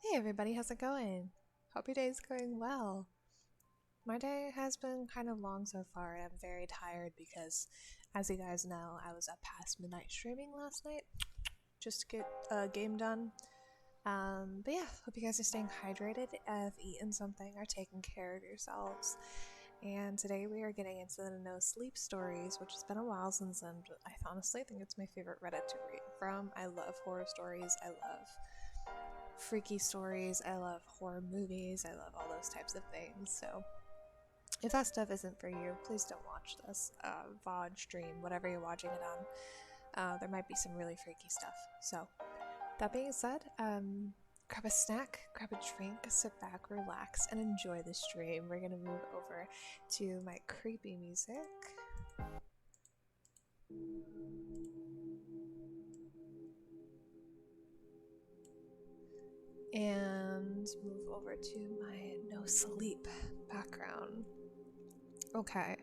Hey everybody, how's it going? Hope your day's going well. My day has been kind of long so far, and I'm very tired because, as you guys know, I was up past midnight streaming last night just to get a game done. But yeah, hope you guys are staying hydrated, have eaten something, are taking care of yourselves. And today we are getting into the no sleep stories, which has been a while since, and I honestly think it's my favorite Reddit to read from. I love horror stories. I love freaky stories. I love horror movies. I love all those types of things. So if that stuff isn't for you, please don't watch this VOD stream, whatever you're watching it on. There might be some really freaky stuff. So that being said, grab a snack, grab a drink, sit back, relax, and enjoy the stream. We're gonna move over to my creepy music. And move over to my no sleep background. Okay,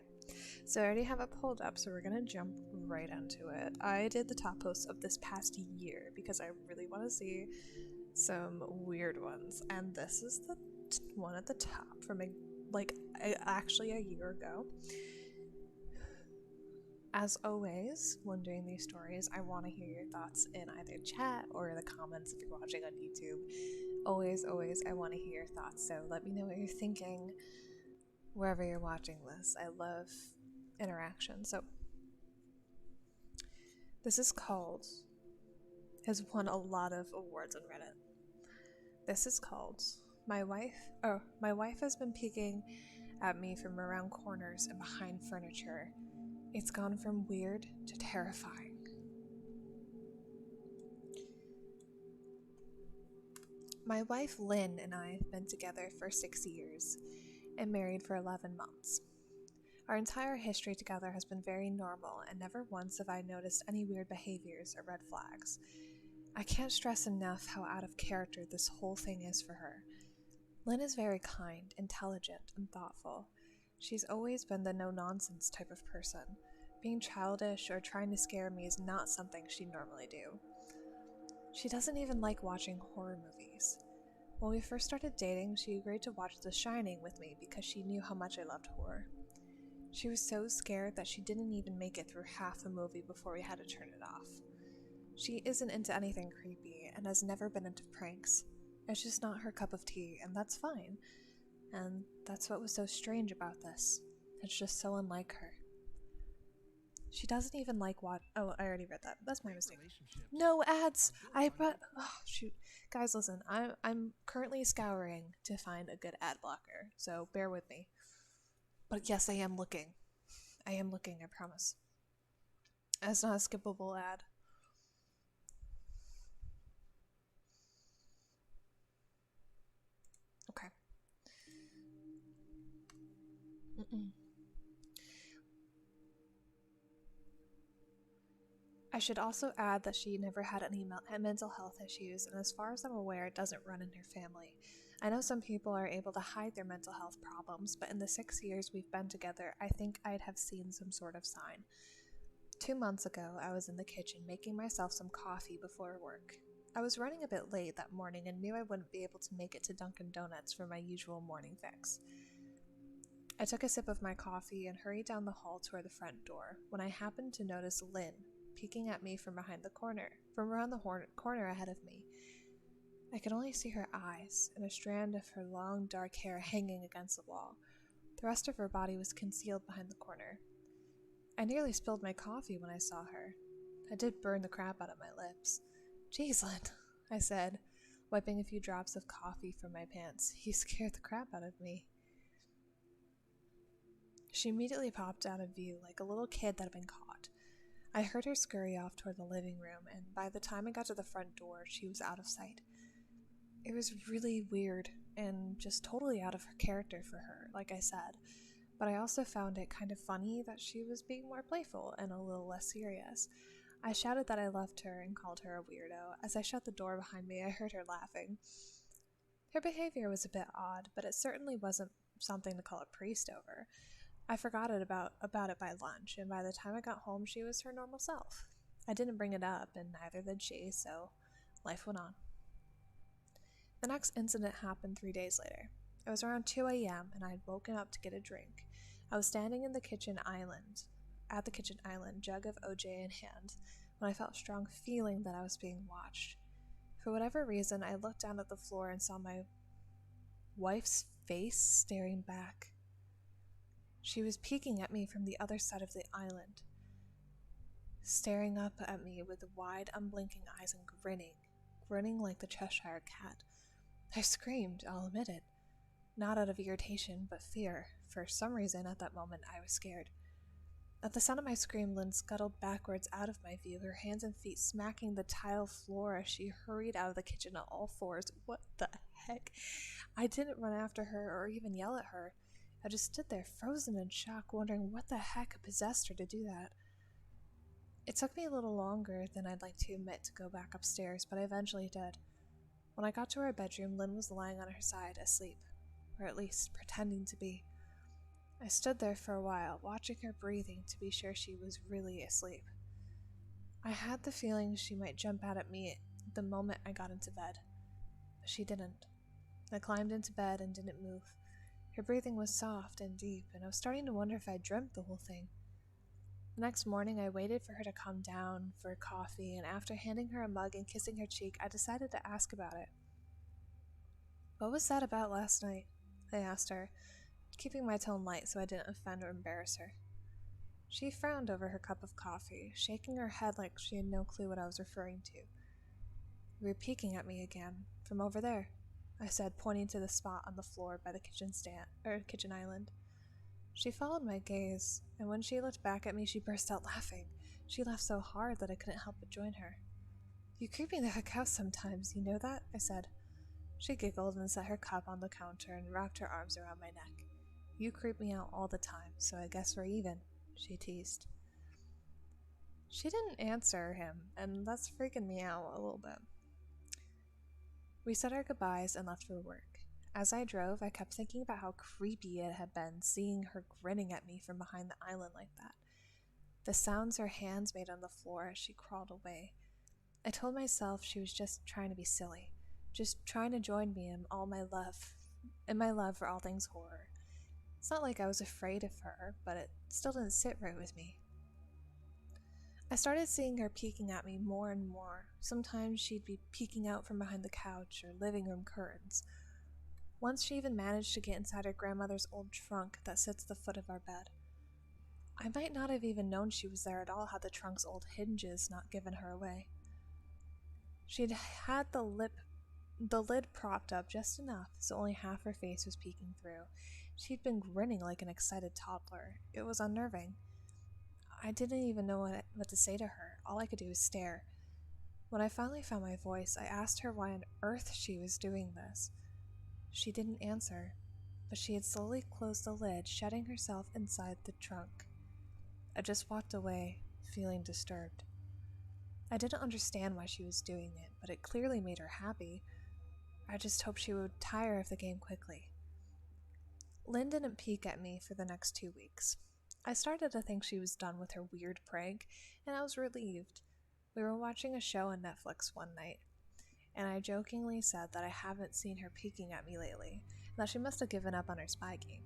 so I already have it pulled up, so we're gonna jump right into it. I did the top posts of this past year because I really want to see some weird ones, and this is the one at the top from actually a year ago. As always, when doing these stories, I want to hear your thoughts in either chat or the comments if you're watching on YouTube. Always, I want to hear your thoughts, so let me know what you're thinking wherever you're watching this. I love interaction. So, this is called, has won a lot of awards on Reddit. This is called My wife has been peeking at me from around corners and behind furniture. It's gone from weird to terrifying. My wife Lynn and I have been together for 6 years and married for 11 months. Our entire history together has been very normal, and never once have I noticed any weird behaviors or red flags. I can't stress enough how out of character this whole thing is for her. Lynn is very kind, intelligent, and thoughtful. She's always been the no nonsense type of person. Being childish or trying to scare me is not something she'd normally do. She doesn't even like watching horror movies. When we first started dating, she agreed to watch The Shining with me because she knew how much I loved horror. She was so scared that she didn't even make it through half the movie before we had to turn it off. She isn't into anything creepy and has never been into pranks. It's just not her cup of tea, and that's fine. And that's what was so strange about this. It's just so unlike her. She doesn't even like what. Oh, I already read that. That's my mistake. No ads. I but oh, shoot, guys, listen. I'm currently scouring to find a good ad blocker, so bear with me. But yes, I am looking. I am looking. I promise. It's not a skippable ad. Okay. Mm-mm. I should also add that she never had any mental health issues, and as far as I'm aware, it doesn't run in her family. I know some people are able to hide their mental health problems, but in the 6 years we've been together, I think I'd have seen some sort of sign. 2 months ago, I was in the kitchen making myself some coffee before work. I was running a bit late that morning and knew I wouldn't be able to make it to Dunkin' Donuts for my usual morning fix. I took a sip of my coffee and hurried down the hall toward the front door when I happened to notice Lynn peeking at me from behind the corner, from around the corner ahead of me. I could only see her eyes and a strand of her long dark hair hanging against the wall. The rest of her body was concealed behind the corner. I nearly spilled my coffee when I saw her. I did burn the crap out of my lips. "Jeez, Lynn," I said, wiping a few drops of coffee from my pants. "You scared the crap out of me." She immediately popped out of view like a little kid that had been caught. I heard her scurry off toward the living room, and by the time I got to the front door, she was out of sight. It was really weird and just totally out of her character for her, like I said, but I also found it kind of funny that she was being more playful and a little less serious. I shouted that I loved her and called her a weirdo. As I shut the door behind me, I heard her laughing. Her behavior was a bit odd, but it certainly wasn't something to call a priest over. I forgot about it by lunch, and by the time I got home, she was her normal self. I didn't bring it up, and neither did she, so life went on. The next incident happened 3 days later. It was around 2 a.m. and I had woken up to get a drink. I was standing at the kitchen island, jug of OJ in hand, when I felt a strong feeling that I was being watched. For whatever reason, I looked down at the floor and saw my wife's face staring back. She was peeking at me from the other side of the island, staring up at me with wide, unblinking eyes and grinning like the Cheshire Cat. I screamed, I'll admit it. Not out of irritation, but fear. For some reason, at that moment, I was scared. At the sound of my scream, Lynn scuttled backwards out of my view, her hands and feet smacking the tile floor as she hurried out of the kitchen on all fours. What the heck? I didn't run after her or even yell at her. I just stood there, frozen in shock, wondering what the heck possessed her to do that. It took me a little longer than I'd like to admit to go back upstairs, but I eventually did. When I got to her bedroom, Lynn was lying on her side, asleep, or at least pretending to be. I stood there for a while, watching her breathing to be sure she was really asleep. I had the feeling she might jump out at me the moment I got into bed, but she didn't. I climbed into bed and didn't move. Her breathing was soft and deep, and I was starting to wonder if I dreamt the whole thing. The next morning, I waited for her to come down for coffee, and after handing her a mug and kissing her cheek, I decided to ask about it. "What was that about last night?" I asked her, keeping my tone light so I didn't offend or embarrass her. She frowned over her cup of coffee, shaking her head like she had no clue what I was referring to. "You were peeking at me again, from over there," I said, pointing to the spot on the floor by the kitchen island. She followed my gaze, and when she looked back at me, she burst out laughing. She laughed so hard that I couldn't help but join her. "You creep me the heck out sometimes, you know that?" I said. She giggled and set her cup on the counter and wrapped her arms around my neck. "You creep me out all the time, so I guess we're even," she teased. She didn't answer him, and that's freaking me out a little bit. We said our goodbyes and left for work. As I drove, I kept thinking about how creepy it had been seeing her grinning at me from behind the island like that. The sounds her hands made on the floor as she crawled away. I told myself she was just trying to be silly, just trying to join me in my love for all things horror. It's not like I was afraid of her, but it still didn't sit right with me. I started seeing her peeking at me more and more. Sometimes she'd be peeking out from behind the couch or living room curtains. Once she even managed to get inside her grandmother's old trunk that sits at the foot of our bed. I might not have even known she was there at all had the trunk's old hinges not given her away. She'd had the lid propped up just enough so only half her face was peeking through. She'd been grinning like an excited toddler. It was unnerving. I didn't even know what to say to her. All I could do was stare. When I finally found my voice, I asked her why on earth she was doing this. She didn't answer, but she had slowly closed the lid, shutting herself inside the trunk. I just walked away, feeling disturbed. I didn't understand why she was doing it, but it clearly made her happy. I just hoped she would tire of the game quickly. Lynn didn't peek at me for the next 2 weeks. I started to think she was done with her weird prank, and I was relieved. We were watching a show on Netflix one night, and I jokingly said that I haven't seen her peeking at me lately, and that she must have given up on her spy game.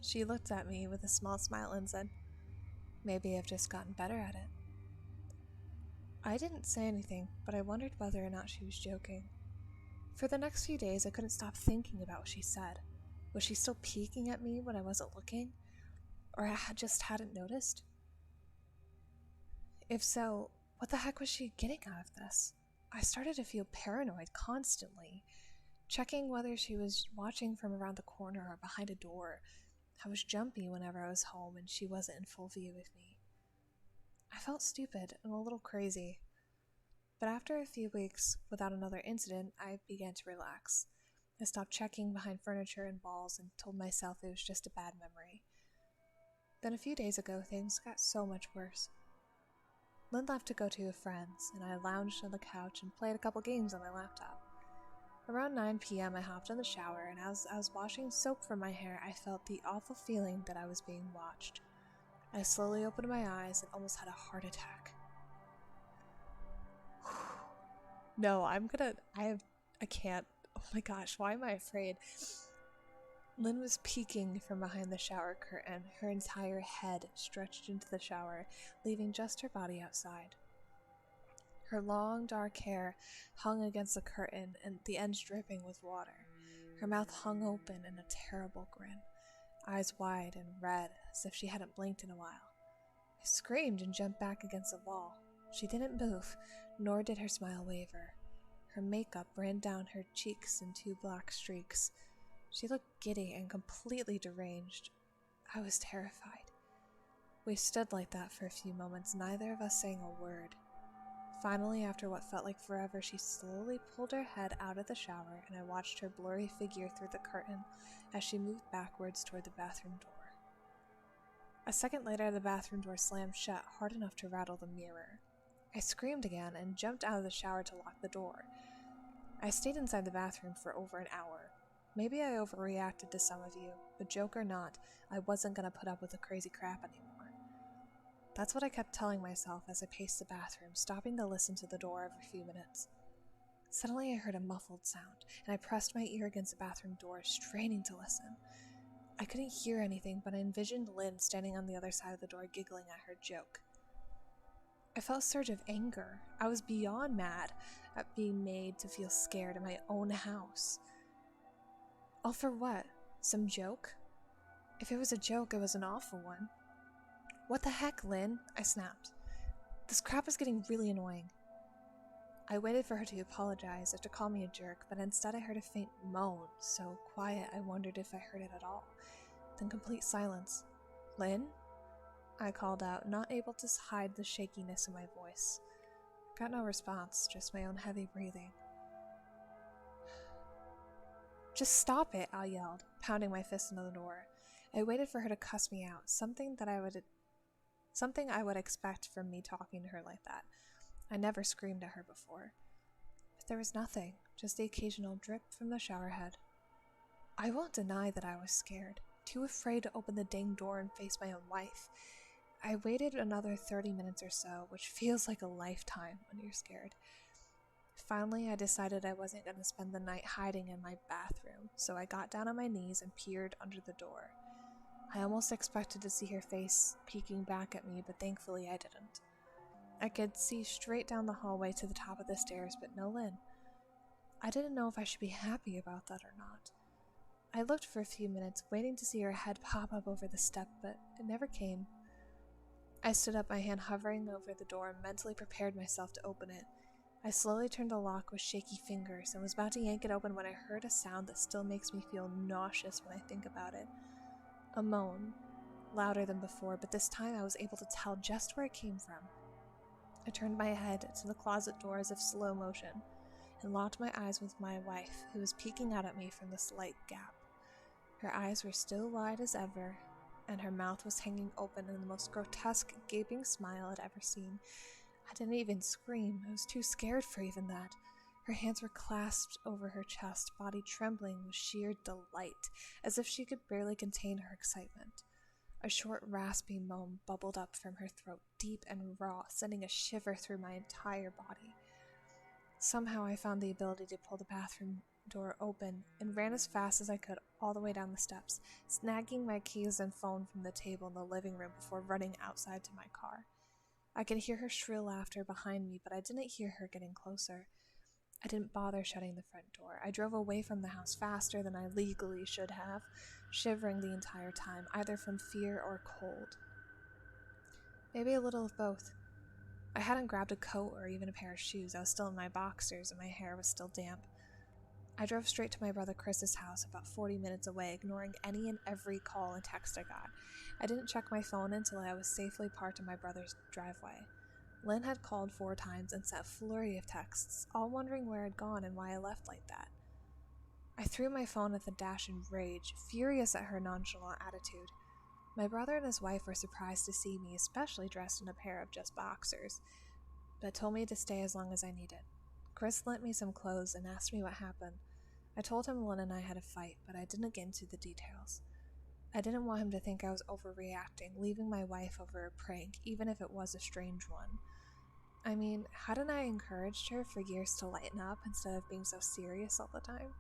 She looked at me with a small smile and said, "Maybe I've just gotten better at it." I didn't say anything, but I wondered whether or not she was joking. For the next few days, I couldn't stop thinking about what she said. Was she still peeking at me when I wasn't looking? Or I just hadn't noticed? If so, what the heck was she getting out of this? I started to feel paranoid constantly, checking whether she was watching from around the corner or behind a door. I was jumpy whenever I was home and she wasn't in full view with me. I felt stupid and a little crazy. But after a few weeks without another incident, I began to relax. I stopped checking behind furniture and walls and told myself it was just a bad memory. Then a few days ago, things got so much worse. Lynn left to go to a friend's, and I lounged on the couch and played a couple games on my laptop. Around 9 p.m., I hopped in the shower, and as I was washing soap from my hair, I felt the awful feeling that I was being watched. I slowly opened my eyes and almost had a heart attack. No, I I can't. Oh my gosh, why am I afraid? Lynn was peeking from behind the shower curtain, her entire head stretched into the shower, leaving just her body outside. Her long, dark hair hung against the curtain, and the ends dripping with water. Her mouth hung open in a terrible grin, eyes wide and red, as if she hadn't blinked in a while. I screamed and jumped back against the wall. She didn't move, nor did her smile waver. Her makeup ran down her cheeks in 2 black streaks. She looked giddy and completely deranged. I was terrified. We stood like that for a few moments, neither of us saying a word. Finally, after what felt like forever, she slowly pulled her head out of the shower, and I watched her blurry figure through the curtain as she moved backwards toward the bathroom door. A second later, the bathroom door slammed shut hard enough to rattle the mirror. I screamed again and jumped out of the shower to lock the door. I stayed inside the bathroom for over an hour. Maybe I overreacted to some of you, but joke or not, I wasn't going to put up with the crazy crap anymore. That's what I kept telling myself as I paced the bathroom, stopping to listen to the door every few minutes. Suddenly I heard a muffled sound, and I pressed my ear against the bathroom door, straining to listen. I couldn't hear anything, but I envisioned Lynn standing on the other side of the door, giggling at her joke. I felt a surge of anger. I was beyond mad at being made to feel scared in my own house. All for what? Some joke? If it was a joke, it was an awful one. What the heck, Lynn? I snapped. This crap is getting really annoying. I waited for her to apologize or to call me a jerk, but instead I heard a faint moan, so quiet I wondered if I heard it at all. Then complete silence. Lynn? I called out, not able to hide the shakiness in my voice. Got no response, just my own heavy breathing. Just stop it, I yelled, pounding my fist into the door. I waited for her to cuss me out, something I would expect from me talking to her like that. I never screamed at her before. But there was nothing, just the occasional drip from the shower head. I won't deny that I was scared, too afraid to open the dang door and face my own wife. I waited another 30 minutes or so, which feels like a lifetime when you're scared. Finally, I decided I wasn't going to spend the night hiding in my bathroom, so I got down on my knees and peered under the door. I almost expected to see her face peeking back at me, but thankfully I didn't. I could see straight down the hallway to the top of the stairs, but no Lynn. I didn't know if I should be happy about that or not. I looked for a few minutes, waiting to see her head pop up over the step, but it never came. I stood up, my hand hovering over the door, and mentally prepared myself to open it. I slowly turned the lock with shaky fingers and was about to yank it open when I heard a sound that still makes me feel nauseous when I think about it. A moan, louder than before, but this time I was able to tell just where it came from. I turned my head to the closet door as if slow motion, and locked my eyes with my wife, who was peeking out at me from the slight gap. Her eyes were still wide as ever, and her mouth was hanging open in the most grotesque, gaping smile I'd ever seen. I didn't even scream. I was too scared for even that. Her hands were clasped over her chest, body trembling with sheer delight, as if she could barely contain her excitement. A short, raspy moan bubbled up from her throat, deep and raw, sending a shiver through my entire body. Somehow I found the ability to pull the bathroom door open and ran as fast as I could all the way down the steps, snagging my keys and phone from the table in the living room before running outside to my car. I could hear her shrill laughter behind me, but I didn't hear her getting closer. I didn't bother shutting the front door. I drove away from the house faster than I legally should have, shivering the entire time, either from fear or cold. Maybe a little of both. I hadn't grabbed a coat or even a pair of shoes. I was still in my boxers and my hair was still damp. I drove straight to my brother Chris's house, about 40 minutes away, ignoring any and every call and text I got. I didn't check my phone until I was safely parked in my brother's driveway. Lynn had called 4 times and sent a flurry of texts, all wondering where I'd gone and why I left like that. I threw my phone at the dash in rage, furious at her nonchalant attitude. My brother and his wife were surprised to see me, especially dressed in a pair of just boxers, but told me to stay as long as I needed. Chris lent me some clothes and asked me what happened. I told him Lynn and I had a fight, but I didn't get into the details. I didn't want him to think I was overreacting, leaving my wife over a prank, even if it was a strange one. I mean, hadn't I encouraged her for years to lighten up instead of being so serious all the time?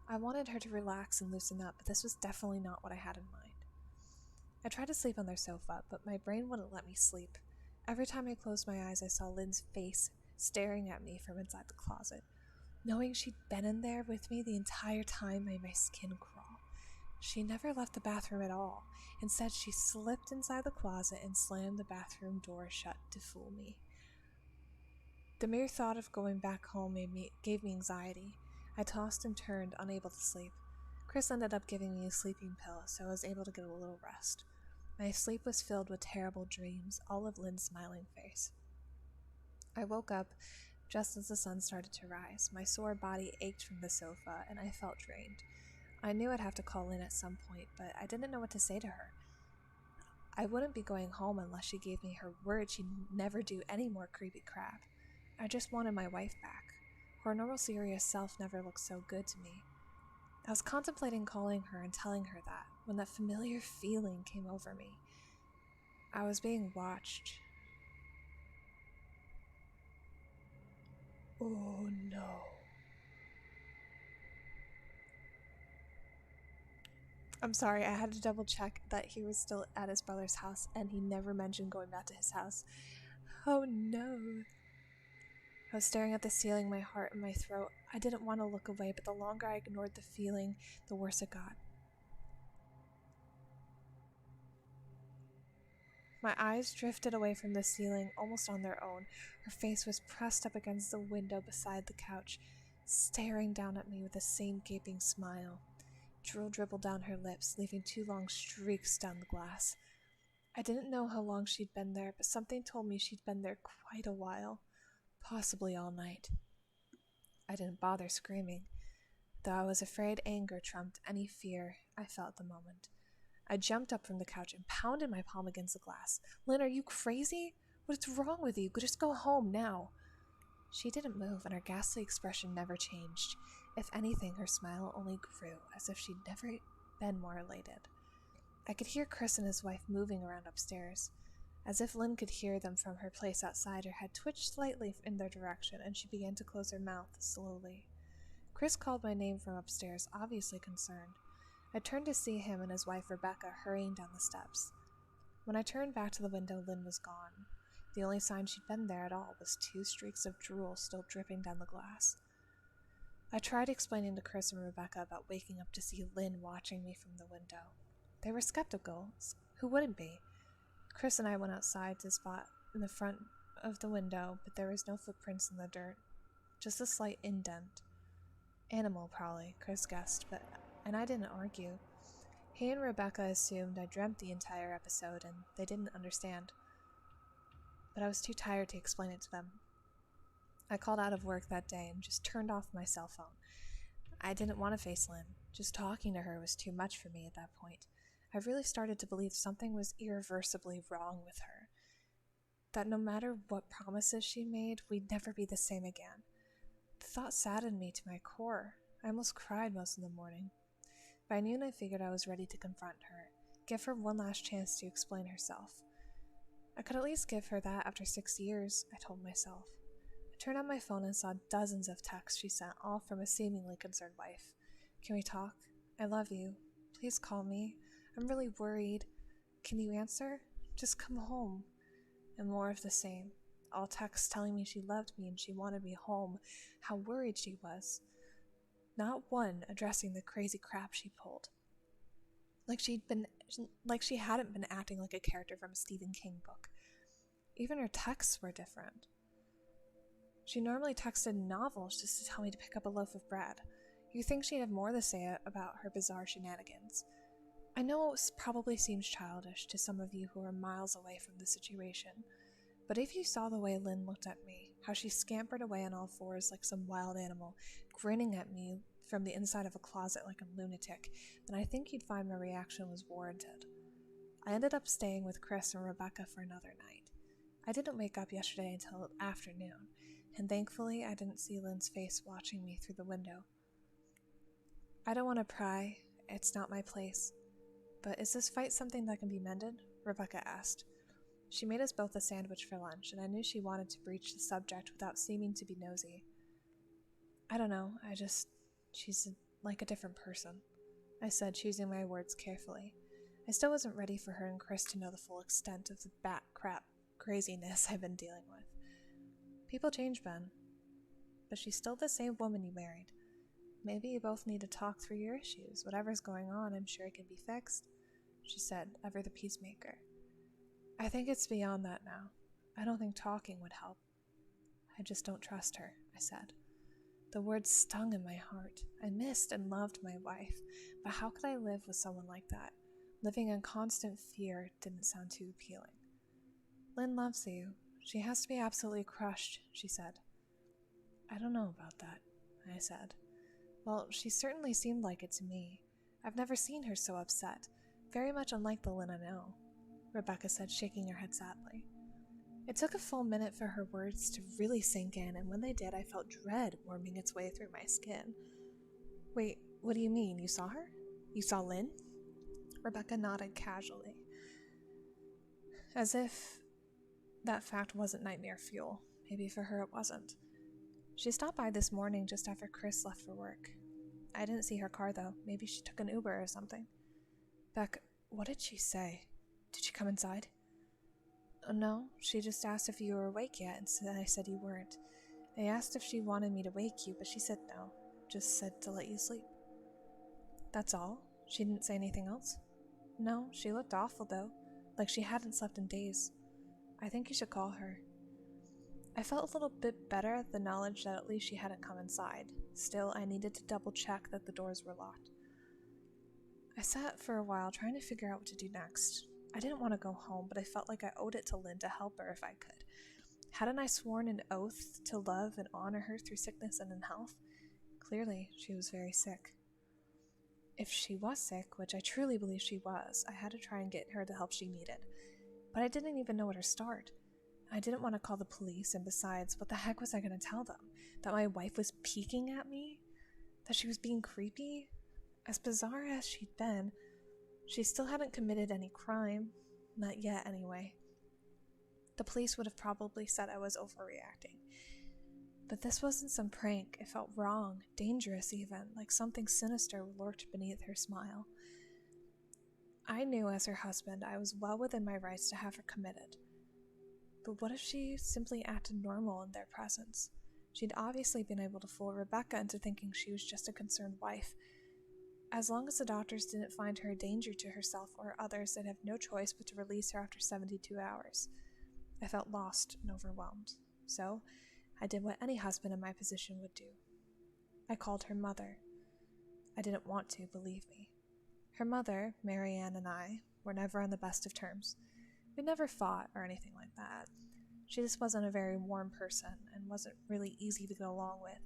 I wanted her to relax and loosen up, but this was definitely not what I had in mind. I tried to sleep on their sofa, but my brain wouldn't let me sleep. Every time I closed my eyes, I saw Lynn's face staring at me from inside the closet. Knowing she'd been in there with me the entire time made my skin crawl. She never left the bathroom at all. Instead, she slipped inside the closet and slammed the bathroom door shut to fool me. The mere thought of going back home gave me anxiety. I tossed and turned, unable to sleep. Chris ended up giving me a sleeping pill, so I was able to get a little rest. My sleep was filled with terrible dreams, all of Lynn's smiling face. I woke up just as the sun started to rise. My sore body ached from the sofa, and I felt drained. I knew I'd have to call Lynn at some point, but I didn't know what to say to her. I wouldn't be going home unless she gave me her word she'd never do any more creepy crap. I just wanted my wife back. Her normal serious self never looked so good to me. I was contemplating calling her and telling her that when that familiar feeling came over me. I was being watched. Oh no. I'm sorry, I had to double check that he was still at his brother's house and he never mentioned going back to his house. Oh no. I was staring at the ceiling, my heart in my throat. I didn't want to look away, but the longer I ignored the feeling, the worse it got. My eyes drifted away from the ceiling almost on their own. Her face was pressed up against the window beside the couch, staring down at me with the same gaping smile. Drool dribbled down her lips, leaving 2 long streaks down the glass. I didn't know how long she'd been there, but something told me she'd been there quite a while, possibly all night. I didn't bother screaming, though I was afraid anger trumped any fear I felt at the moment. I jumped up from the couch and pounded my palm against the glass. Lynn, are you crazy? What's wrong with you? Just go home now. She didn't move, and her ghastly expression never changed. If anything, her smile only grew, as if she'd never been more elated. I could hear Chris and his wife moving around upstairs. As if Lynn could hear them from her place outside, her head twitched slightly in their direction, and she began to close her mouth slowly. Chris called my name from upstairs, obviously concerned. I turned to see him and his wife Rebecca hurrying down the steps. When I turned back to the window, Lynn was gone. The only sign she'd been there at all was 2 streaks of drool still dripping down the glass. I tried explaining to Chris and Rebecca about waking up to see Lynn watching me from the window. They were skeptical. Who wouldn't be? Chris and I went outside to spot in the front of the window, but there was no footprints in the dirt, just a slight indent. Animal, probably, Chris guessed, and I didn't argue. He and Rebecca assumed I dreamt the entire episode, and they didn't understand. But I was too tired to explain it to them. I called out of work that day and just turned off my cell phone. I didn't want to face Lynn. Just talking to her was too much for me at that point. I really started to believe something was irreversibly wrong with her. That no matter what promises she made, we'd never be the same again. The thought saddened me to my core. I almost cried most of the morning. By noon, I figured I was ready to confront her, give her one last chance to explain herself. I could at least give her that after 6 years, I told myself. I turned on my phone and saw dozens of texts she sent, all from a seemingly concerned wife. Can we talk? I love you. Please call me. I'm really worried. Can you answer? Just come home. And more of the same. All texts telling me she loved me and she wanted me home, how worried she was. Not one addressing the crazy crap she pulled. Like she hadn't been acting like a character from a Stephen King book. Even her texts were different. She normally texted novels just to tell me to pick up a loaf of bread. You'd think she'd have more to say about her bizarre shenanigans. I know it probably seems childish to some of you who are miles away from the situation, but if you saw the way Lynn looked at me, how she scampered away on all fours like some wild animal, grinning at me from the inside of a closet like a lunatic, then I think you'd find my reaction was warranted. I ended up staying with Chris and Rebecca for another night. I didn't wake up yesterday until afternoon, and thankfully I didn't see Lynn's face watching me through the window. I don't want to pry, it's not my place. But is this fight something that can be mended? Rebecca asked. She made us both a sandwich for lunch, and I knew she wanted to breach the subject without seeming to be nosy. I don't know, she's like a different person, I said, choosing my words carefully. I still wasn't ready for her and Chris to know the full extent of the bat crap craziness I've been dealing with. People change, Ben, but she's still the same woman you married. Maybe you both need to talk through your issues. Whatever's going on, I'm sure it can be fixed, she said, ever the peacemaker. I think it's beyond that now. I don't think talking would help. I just don't trust her, I said. The words stung in my heart. I missed and loved my wife, but how could I live with someone like that? Living in constant fear didn't sound too appealing. Lynn loves you. She has to be absolutely crushed, she said. I don't know about that, I said. Well, she certainly seemed like it to me. I've never seen her so upset. Very much unlike the Lynn I know, Rebecca said, shaking her head sadly. It took a full minute for her words to really sink in, and when they did, I felt dread warming its way through my skin. Wait, what do you mean? You saw her? You saw Lynn? Rebecca nodded casually, as if that fact wasn't nightmare fuel. Maybe for her it wasn't. She stopped by this morning just after Chris left for work. I didn't see her car, though. Maybe she took an Uber or something. Beck, what did she say? Did she come inside? No, she just asked if you were awake yet, and I said you weren't. I asked if she wanted me to wake you, but she said no. Just said to let you sleep. That's all? She didn't say anything else? No, she looked awful, though. Like she hadn't slept in days. I think you should call her. I felt a little bit better at the knowledge that at least she hadn't come inside. Still, I needed to double-check that the doors were locked. I sat for a while trying to figure out what to do next. I didn't want to go home, but I felt like I owed it to Lynn to help her if I could. Hadn't I sworn an oath to love and honor her through sickness and in health? Clearly, she was very sick. If she was sick, which I truly believe she was, I had to try and get her the help she needed. But I didn't even know where to start. I didn't want to call the police, and besides, what the heck was I going to tell them? That my wife was peeking at me? That she was being creepy? As bizarre as she'd been, she still hadn't committed any crime. Not yet, anyway. The police would have probably said I was overreacting. But this wasn't some prank. It felt wrong, dangerous even, like something sinister lurked beneath her smile. I knew as her husband I was well within my rights to have her committed. But what if she simply acted normal in their presence? She'd obviously been able to fool Rebecca into thinking she was just a concerned wife. As long as the doctors didn't find her a danger to herself or others, they'd have no choice but to release her after 72 hours. I felt lost and overwhelmed. So, I did what any husband in my position would do. I called her mother. I didn't want to, believe me. Her mother, Marianne, and I were never on the best of terms. We never fought or anything like that. She just wasn't a very warm person and wasn't really easy to get along with.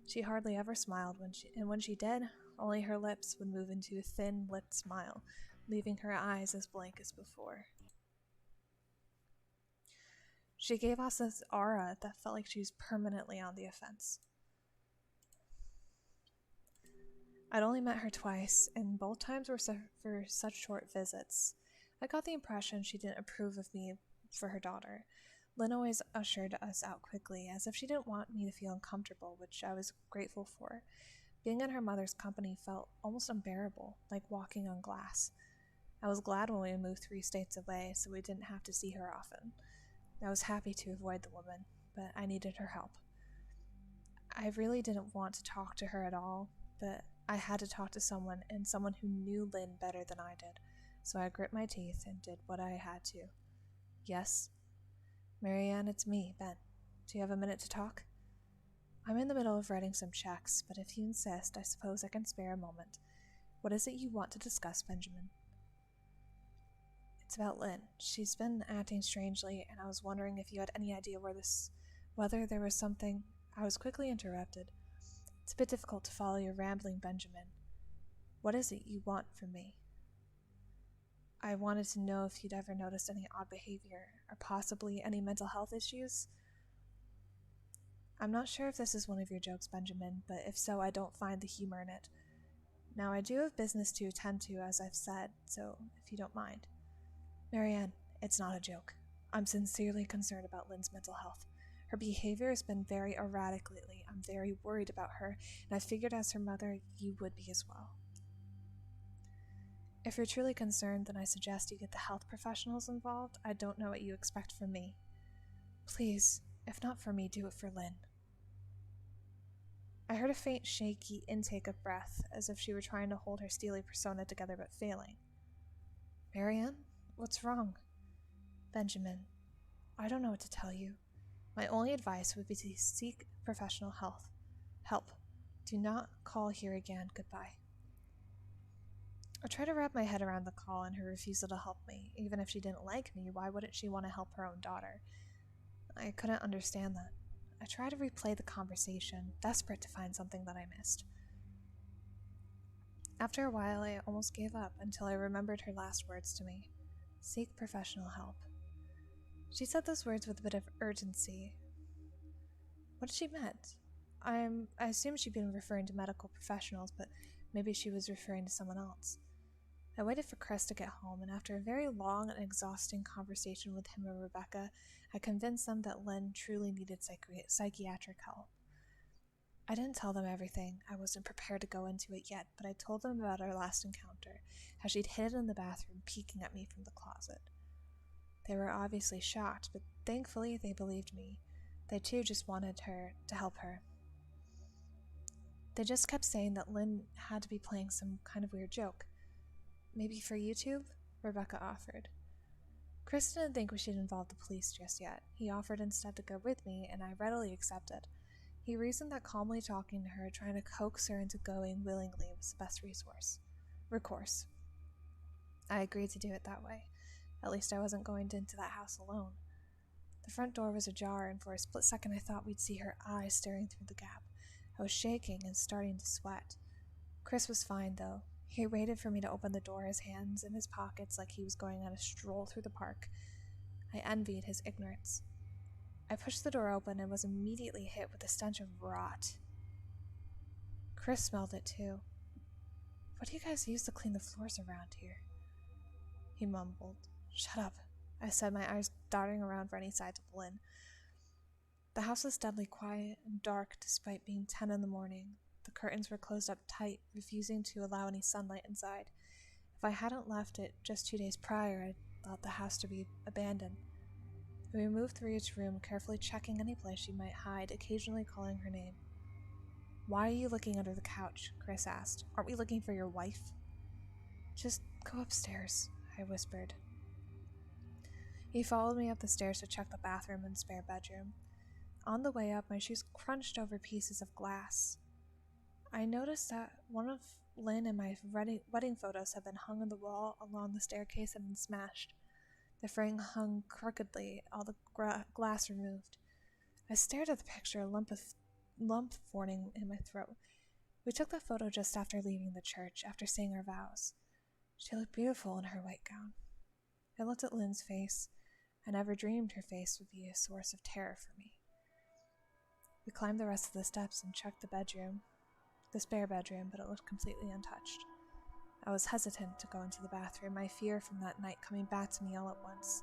She hardly ever smiled, when she did, only her lips would move into a thin-lipped smile, leaving her eyes as blank as before. She gave us this aura that felt like she was permanently on the offense. I'd only met her twice, and both times were for such short visits. I got the impression she didn't approve of me for her daughter. Lynn always ushered us out quickly, as if she didn't want me to feel uncomfortable, which I was grateful for. Being in her mother's company felt almost unbearable, like walking on glass. I was glad when we moved 3 states away, so we didn't have to see her often. I was happy to avoid the woman, but I needed her help. I really didn't want to talk to her at all, but I had to talk to someone, and someone who knew Lynn better than I did, so I grit my teeth and did what I had to. Yes? Marianne, it's me, Ben. Do you have a minute to talk? I'm in the middle of writing some checks, but if you insist, I suppose I can spare a moment. What is it you want to discuss, Benjamin? It's about Lynn. She's been acting strangely, and I was wondering if you had any idea whether there was something. I was quickly interrupted. It's a bit difficult to follow your rambling, Benjamin. What is it you want from me? I wanted to know if you'd ever noticed any odd behavior, or possibly any mental health issues. I'm not sure if this is one of your jokes, Benjamin, but if so, I don't find the humor in it. Now, I do have business to attend to, as I've said, so if you don't mind. Marianne, it's not a joke. I'm sincerely concerned about Lynn's mental health. Her behavior has been very erratic lately. I'm very worried about her, and I figured as her mother, you would be as well. If you're truly concerned, then I suggest you get the health professionals involved. I don't know what you expect from me. Please, if not for me, do it for Lynn. I heard a faint, shaky intake of breath, as if she were trying to hold her steely persona together but failing. Marianne? What's wrong? Benjamin, I don't know what to tell you. My only advice would be to seek professional help. Do not call here again. Goodbye. I tried to wrap my head around the call and her refusal to help me. Even if she didn't like me, why wouldn't she want to help her own daughter? I couldn't understand that. I tried to replay the conversation, desperate to find something that I missed. After a while, I almost gave up until I remembered her last words to me. Seek professional help. She said those words with a bit of urgency. What did she meant? I assumed she'd been referring to medical professionals, but maybe she was referring to someone else. I waited for Chris to get home, and after a very long and exhausting conversation with him and Rebecca, I convinced them that Lynn truly needed psychiatric help. I didn't tell them everything. I wasn't prepared to go into it yet, but I told them about our last encounter, how she'd hid in the bathroom, peeking at me from the closet. They were obviously shocked, but thankfully they believed me. They too just wanted her to help her. They just kept saying that Lynn had to be playing some kind of weird joke. Maybe for YouTube? Rebecca offered. Chris didn't think we should involve the police just yet. He offered instead to go with me, and I readily accepted. He reasoned that calmly talking to her, trying to coax her into going willingly, was the best recourse. I agreed to do it that way. At least I wasn't going into that house alone. The front door was ajar, and for a split second I thought we'd see her eyes staring through the gap. I was shaking and starting to sweat. Chris was fine, though. He waited for me to open the door, his hands in his pockets like he was going on a stroll through the park. I envied his ignorance. I pushed the door open and was immediately hit with a stench of rot. Chris smelled it too. What do you guys use to clean the floors around here? He mumbled. Shut up, I said, my eyes darting around for any signs of Lynn. The house was deadly quiet and dark despite being 10 in the morning. The curtains were closed up tight, refusing to allow any sunlight inside. If I hadn't left it just 2 days prior, I thought the house to be abandoned. We moved through each room, carefully checking any place she might hide, occasionally calling her name. Why are you looking under the couch? Chris asked. Aren't we looking for your wife? Just go upstairs, I whispered. He followed me up the stairs to check the bathroom and spare bedroom. On the way up, my shoes crunched over pieces of glass. I noticed that one of Lynn and my wedding photos had been hung on the wall along the staircase and been smashed. The frame hung crookedly, all the glass removed. I stared at the picture, a lump forming in my throat. We took the photo just after leaving the church, after saying our vows. She looked beautiful in her white gown. I looked at Lynn's face. I never dreamed her face would be a source of terror for me. We climbed the rest of the steps and checked the spare bedroom, but it looked completely untouched. I was hesitant to go into the bathroom, my fear from that night coming back to me all at once.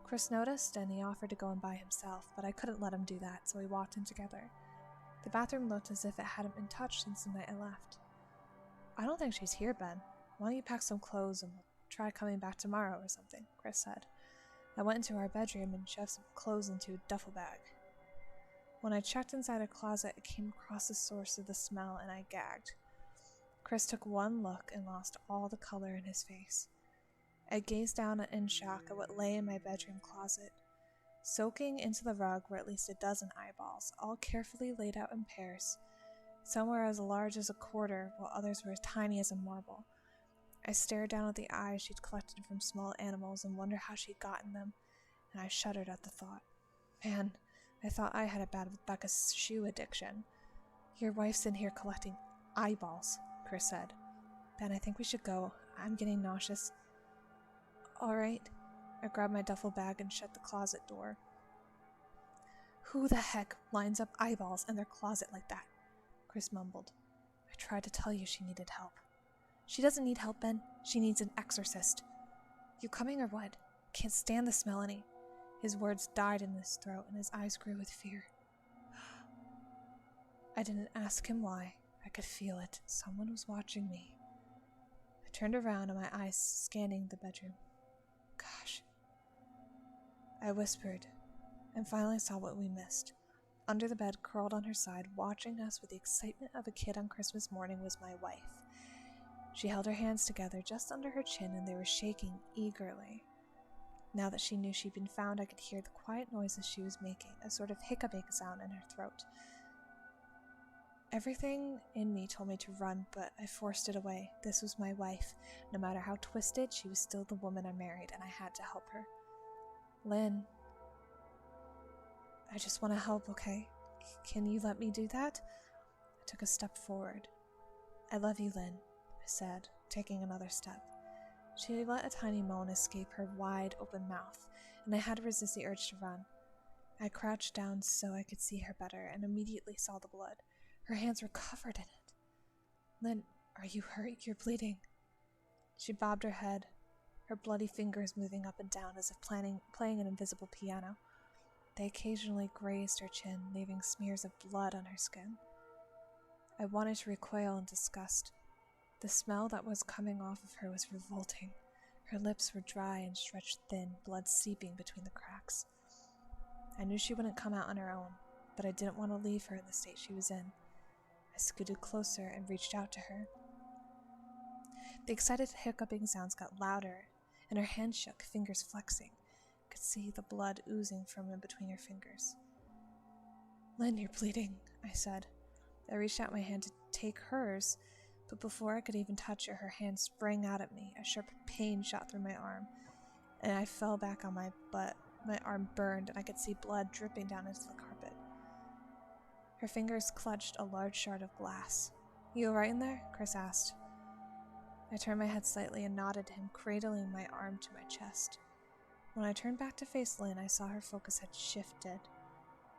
Chris noticed, and he offered to go in by himself, but I couldn't let him do that, so we walked in together. The bathroom looked as if it hadn't been touched since the night I left. I don't think she's here, Ben. Why don't you pack some clothes and we'll try coming back tomorrow or something, Chris said. I went into our bedroom and shoved some clothes into a duffel bag. When I checked inside a closet, I came across the source of the smell and I gagged. Chris took one look and lost all the color in his face. I gazed down in shock at what lay in my bedroom closet. Soaking into the rug were at least a dozen eyeballs, all carefully laid out in pairs. Some were as large as a quarter, while others were as tiny as a marble. I stared down at the eyes she'd collected from small animals and wondered how she'd gotten them, and I shuddered at the thought. Man, I thought I had a bad Rebecca's shoe addiction. Your wife's in here collecting eyeballs, Chris said. Ben, I think we should go. I'm getting nauseous. All right. I grabbed my duffel bag and shut the closet door. Who the heck lines up eyeballs in their closet like that? Chris mumbled. I tried to tell you she needed help. She doesn't need help, Ben. She needs an exorcist. You coming or what? Can't stand the smell any. His words died in his throat and his eyes grew with fear. I didn't ask him why. I could feel it. Someone was watching me. I turned around and my eyes scanning the bedroom. Gosh. I whispered, and finally saw what we missed. Under the bed, curled on her side, watching us with the excitement of a kid on Christmas morning, was my wife. She held her hands together just under her chin and they were shaking eagerly. Now that she knew she'd been found, I could hear the quiet noises she was making, a sort of hiccuping sound in her throat. Everything in me told me to run, but I forced it away. This was my wife. No matter how twisted, she was still the woman I married, and I had to help her. Lynn, I just want to help, okay? Can you let me do that? I took a step forward. I love you, Lynn, I said, taking another step. She let a tiny moan escape her wide open mouth, and I had to resist the urge to run. I crouched down so I could see her better and immediately saw the blood. Her hands were covered in it. Lynn, are you hurt? You're bleeding. She bobbed her head, her bloody fingers moving up and down as if playing an invisible piano. They occasionally grazed her chin, leaving smears of blood on her skin. I wanted to recoil in disgust. The smell that was coming off of her was revolting. Her lips were dry and stretched thin, blood seeping between the cracks. I knew she wouldn't come out on her own, but I didn't want to leave her in the state she was in. I scooted closer and reached out to her. The excited hiccuping sounds got louder, and her hand shook, fingers flexing. I could see the blood oozing from in between her fingers. Lynn, you're bleeding, I said. I reached out my hand to take hers, but before I could even touch her, her hand sprang out at me. A sharp pain shot through my arm, and I fell back on my butt. My arm burned, and I could see blood dripping down into the carpet. Her fingers clutched a large shard of glass. You alright in there? Chris asked. I turned my head slightly and nodded to him, cradling my arm to my chest. When I turned back to face Lynn, I saw her focus had shifted.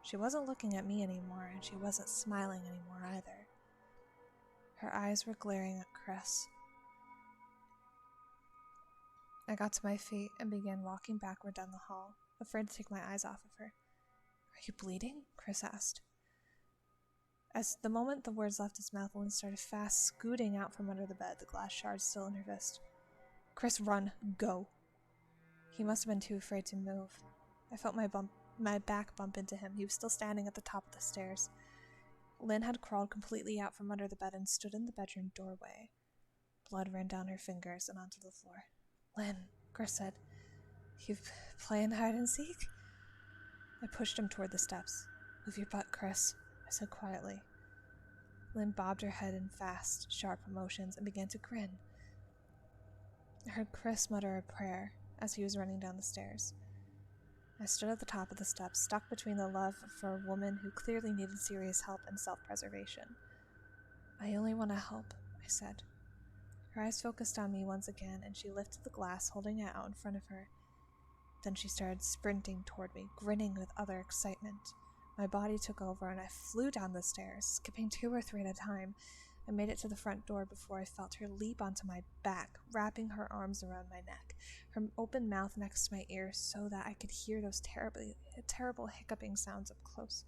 She wasn't looking at me anymore, and she wasn't smiling anymore either. Her eyes were glaring at Chris. I got to my feet and began walking backward down the hall, afraid to take my eyes off of her. Are you bleeding? Chris asked. As the moment the words left his mouth, Lynn started fast scooting out from under the bed, the glass shard still in her fist. Chris, run. Go. He must have been too afraid to move. I felt my back bump into him. He was still standing at the top of the stairs. Lynn had crawled completely out from under the bed and stood in the bedroom doorway. Blood ran down her fingers and onto the floor. Lynn, Chris said, you playing hide and seek? I pushed him toward the steps. Move your butt, Chris, I said quietly. Lynn bobbed her head in fast, sharp motions and began to grin. I heard Chris mutter a prayer as he was running down the stairs. I stood at the top of the steps, stuck between the love for a woman who clearly needed serious help and self-preservation. I only want to help, I said. Her eyes focused on me once again, and she lifted the glass, holding it out in front of her. Then she started sprinting toward me, grinning with utter excitement. My body took over, and I flew down the stairs, skipping 2 or 3 at a time. I made it to the front door before I felt her leap onto my back, wrapping her arms around my neck, her open mouth next to my ear so that I could hear those terrible hiccuping sounds up close.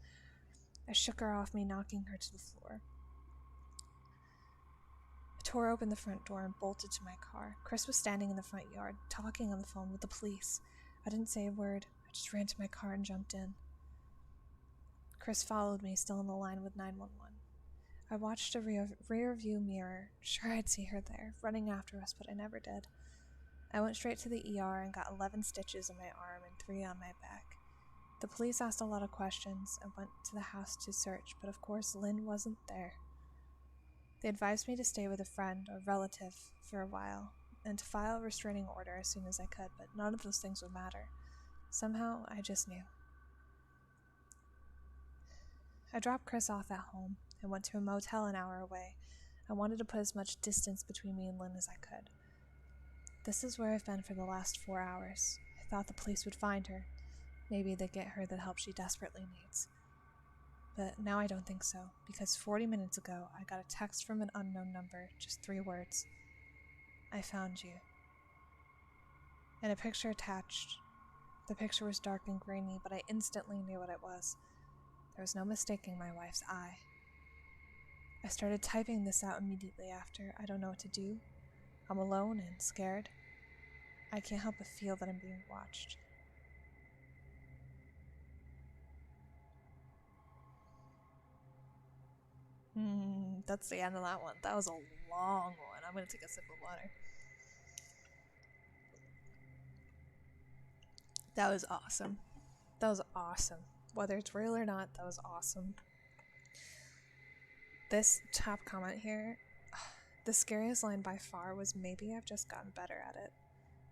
I shook her off me, knocking her to the floor. I tore open the front door and bolted to my car. Chris was standing in the front yard, talking on the phone with the police. I didn't say a word. I just ran to my car and jumped in. Chris followed me, still on the line with 911. I watched a rear view mirror, sure I'd see her there, running after us, but I never did. I went straight to the ER and got 11 stitches in my arm and 3 on my back. The police asked a lot of questions and went to the house to search, but of course Lynn wasn't there. They advised me to stay with a friend or relative for a while, and to file a restraining order as soon as I could, but none of those things would matter. Somehow, I just knew. I dropped Chris off at home and went to a motel an hour away. I wanted to put as much distance between me and Lynn as I could. This is where I've been for the last 4 hours. I thought the police would find her. Maybe they'd get her the help she desperately needs. But now I don't think so, because 40 minutes ago I got a text from an unknown number, just 3 words. I found you. And a picture attached The picture was dark and grainy, but I instantly knew what it was. There was no mistaking my wife's eye. I started typing this out immediately after. I don't know what to do. I'm alone and scared. I can't help but feel that I'm being watched. That's the end of that one. That was a long one. I'm gonna take a sip of water. That was awesome. That was awesome. Whether it's real or not, that was awesome. This top comment here, the scariest line by far was maybe I've just gotten better at it.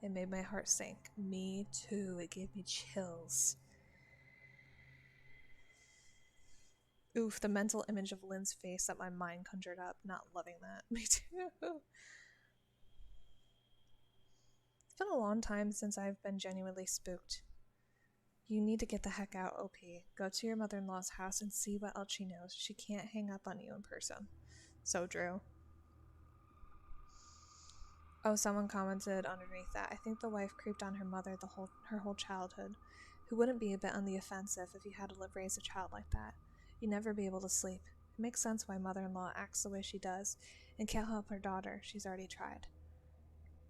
It made my heart sink. Me too. It gave me chills. Oof, the mental image of Lynn's face that my mind conjured up. Not loving that. Me too. It's been a long time since I've been genuinely spooked. You need to get the heck out, OP. Go to your mother-in-law's house and see what else she knows. She can't hang up on you in person. So Drew. Oh, someone commented underneath that. I think the wife creeped on her mother her whole childhood. Who wouldn't be a bit on the offensive if you had to raise a child like that? You'd never be able to sleep. It makes sense why mother-in-law acts the way she does and can't help her daughter. She's already tried.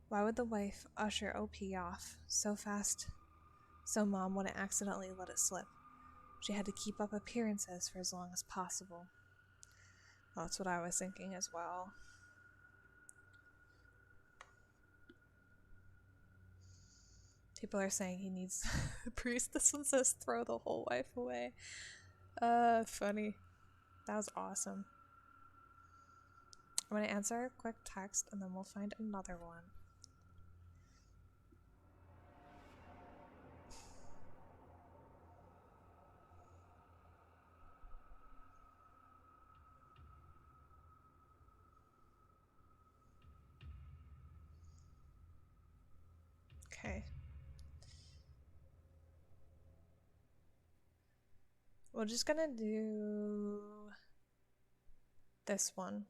Why would the wife usher OP off so fast so mom wouldn't accidentally let it slip? She had to keep up appearances for as long as possible. Well, that's what I was thinking as well. People are saying he needs a priest. This one says throw the whole wife away. Funny. That was awesome. I'm gonna answer a quick text and then we'll find another one. Okay. We're just gonna do this one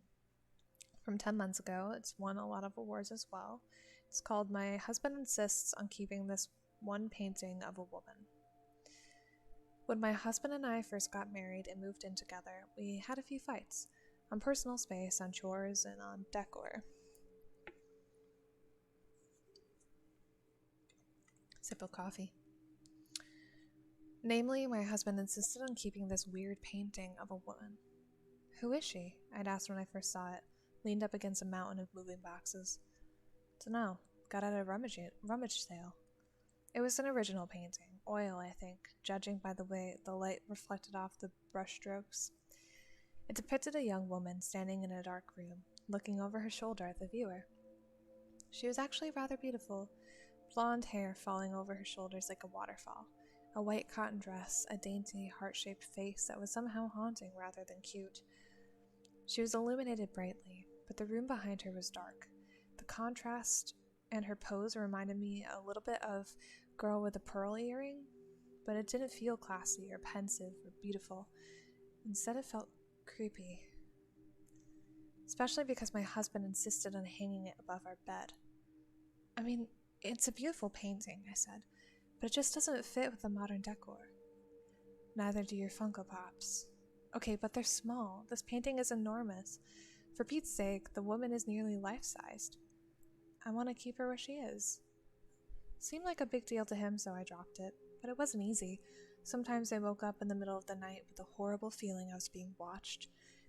from 10 months ago. It's won a lot of awards as well. It's called My Husband Insists on Keeping This One Painting of a Woman. When my husband and I first got married and moved in together, we had a few fights on personal space, on chores, and on decor. Sip of coffee. Namely, my husband insisted on keeping this weird painting of a woman. Who is she? I'd asked when I first saw it, leaned up against a mountain of moving boxes. Dunno, got at a rummage sale. It was an original painting, oil, I think, judging by the way the light reflected off the brushstrokes. It depicted a young woman standing in a dark room, looking over her shoulder at the viewer. She was actually rather beautiful, blonde hair falling over her shoulders like a waterfall, a white cotton dress, a dainty, heart-shaped face that was somehow haunting rather than cute. She was illuminated brightly, but the room behind her was dark. The contrast and her pose reminded me a little bit of Girl with a Pearl Earring, but it didn't feel classy or pensive or beautiful. Instead, it felt creepy. Especially because my husband insisted on hanging it above our bed. I mean, it's a beautiful painting, I said, but it just doesn't fit with the modern decor. Neither do your Funko Pops. Okay, but they're small. This painting is enormous. For Pete's sake, the woman is nearly life-sized. I want to keep her where she is. Seemed like a big deal to him, so I dropped it. But it wasn't easy. Sometimes I woke up in the middle of the night with a horrible feeling I was being watched.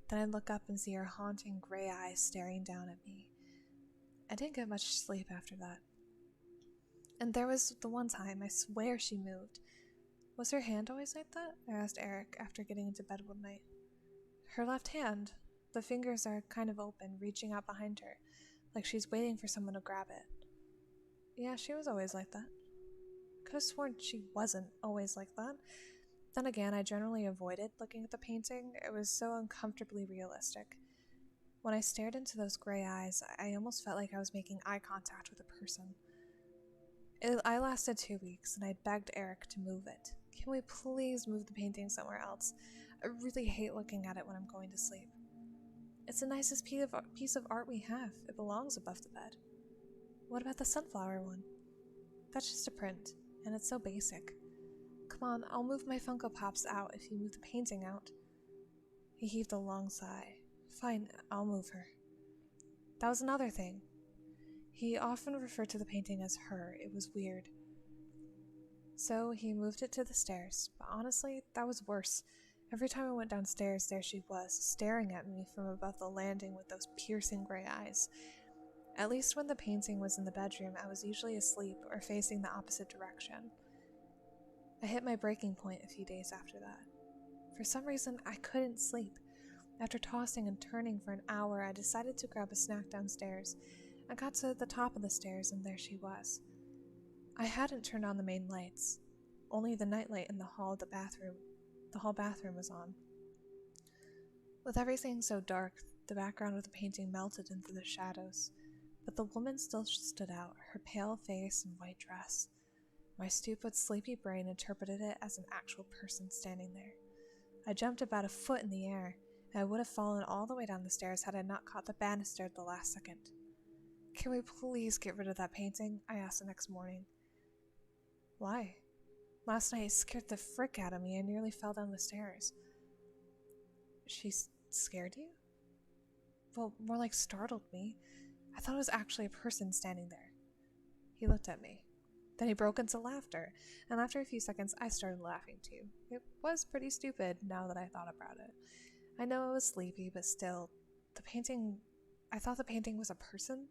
Then I'd look up and see her haunting gray eyes staring down at me. I didn't get much sleep after that. And there was the one time, I swear she moved. Was her hand always like that? I asked Eric after getting into bed one night. Her left hand. The fingers are kind of open, reaching out behind her, like she's waiting for someone to grab it. Yeah, she was always like that. Could have sworn she wasn't always like that. Then again, I generally avoided looking at the painting. It was so uncomfortably realistic. When I stared into those gray eyes, I almost felt like I was making eye contact with a person. I lasted 2 weeks, and I begged Eric to move it. Can we please move the painting somewhere else? I really hate looking at it when I'm going to sleep. It's the nicest piece of art we have. It belongs above the bed. What about the sunflower one? That's just a print, and it's so basic. Come on, I'll move my Funko Pops out if you move the painting out. He heaved a long sigh. Fine, I'll move her. That was another thing. He often referred to the painting as her. It was weird. So he moved it to the stairs, but honestly, that was worse. Every time I went downstairs, there she was, staring at me from above the landing with those piercing gray eyes. At least when the painting was in the bedroom, I was usually asleep or facing the opposite direction. I hit my breaking point a few days after that. For some reason, I couldn't sleep. After tossing and turning for an hour, I decided to grab a snack downstairs. I got to the top of the stairs, and there she was. I hadn't turned on the main lights. Only the nightlight in the hall bathroom was on. With everything so dark, the background of the painting melted into the shadows. But the woman still stood out, her pale face and white dress. My stupid, sleepy brain interpreted it as an actual person standing there. I jumped about a foot in the air, and I would have fallen all the way down the stairs had I not caught the banister at the last second. Can we please get rid of that painting? I asked the next morning. Why? Last night it scared the frick out of me. I nearly fell down the stairs. She scared you? Well, more like startled me. I thought it was actually a person standing there. He looked at me. Then he broke into laughter, and after a few seconds I started laughing too. It was pretty stupid now that I thought about it. I know I was sleepy, but still, I thought the painting was a person?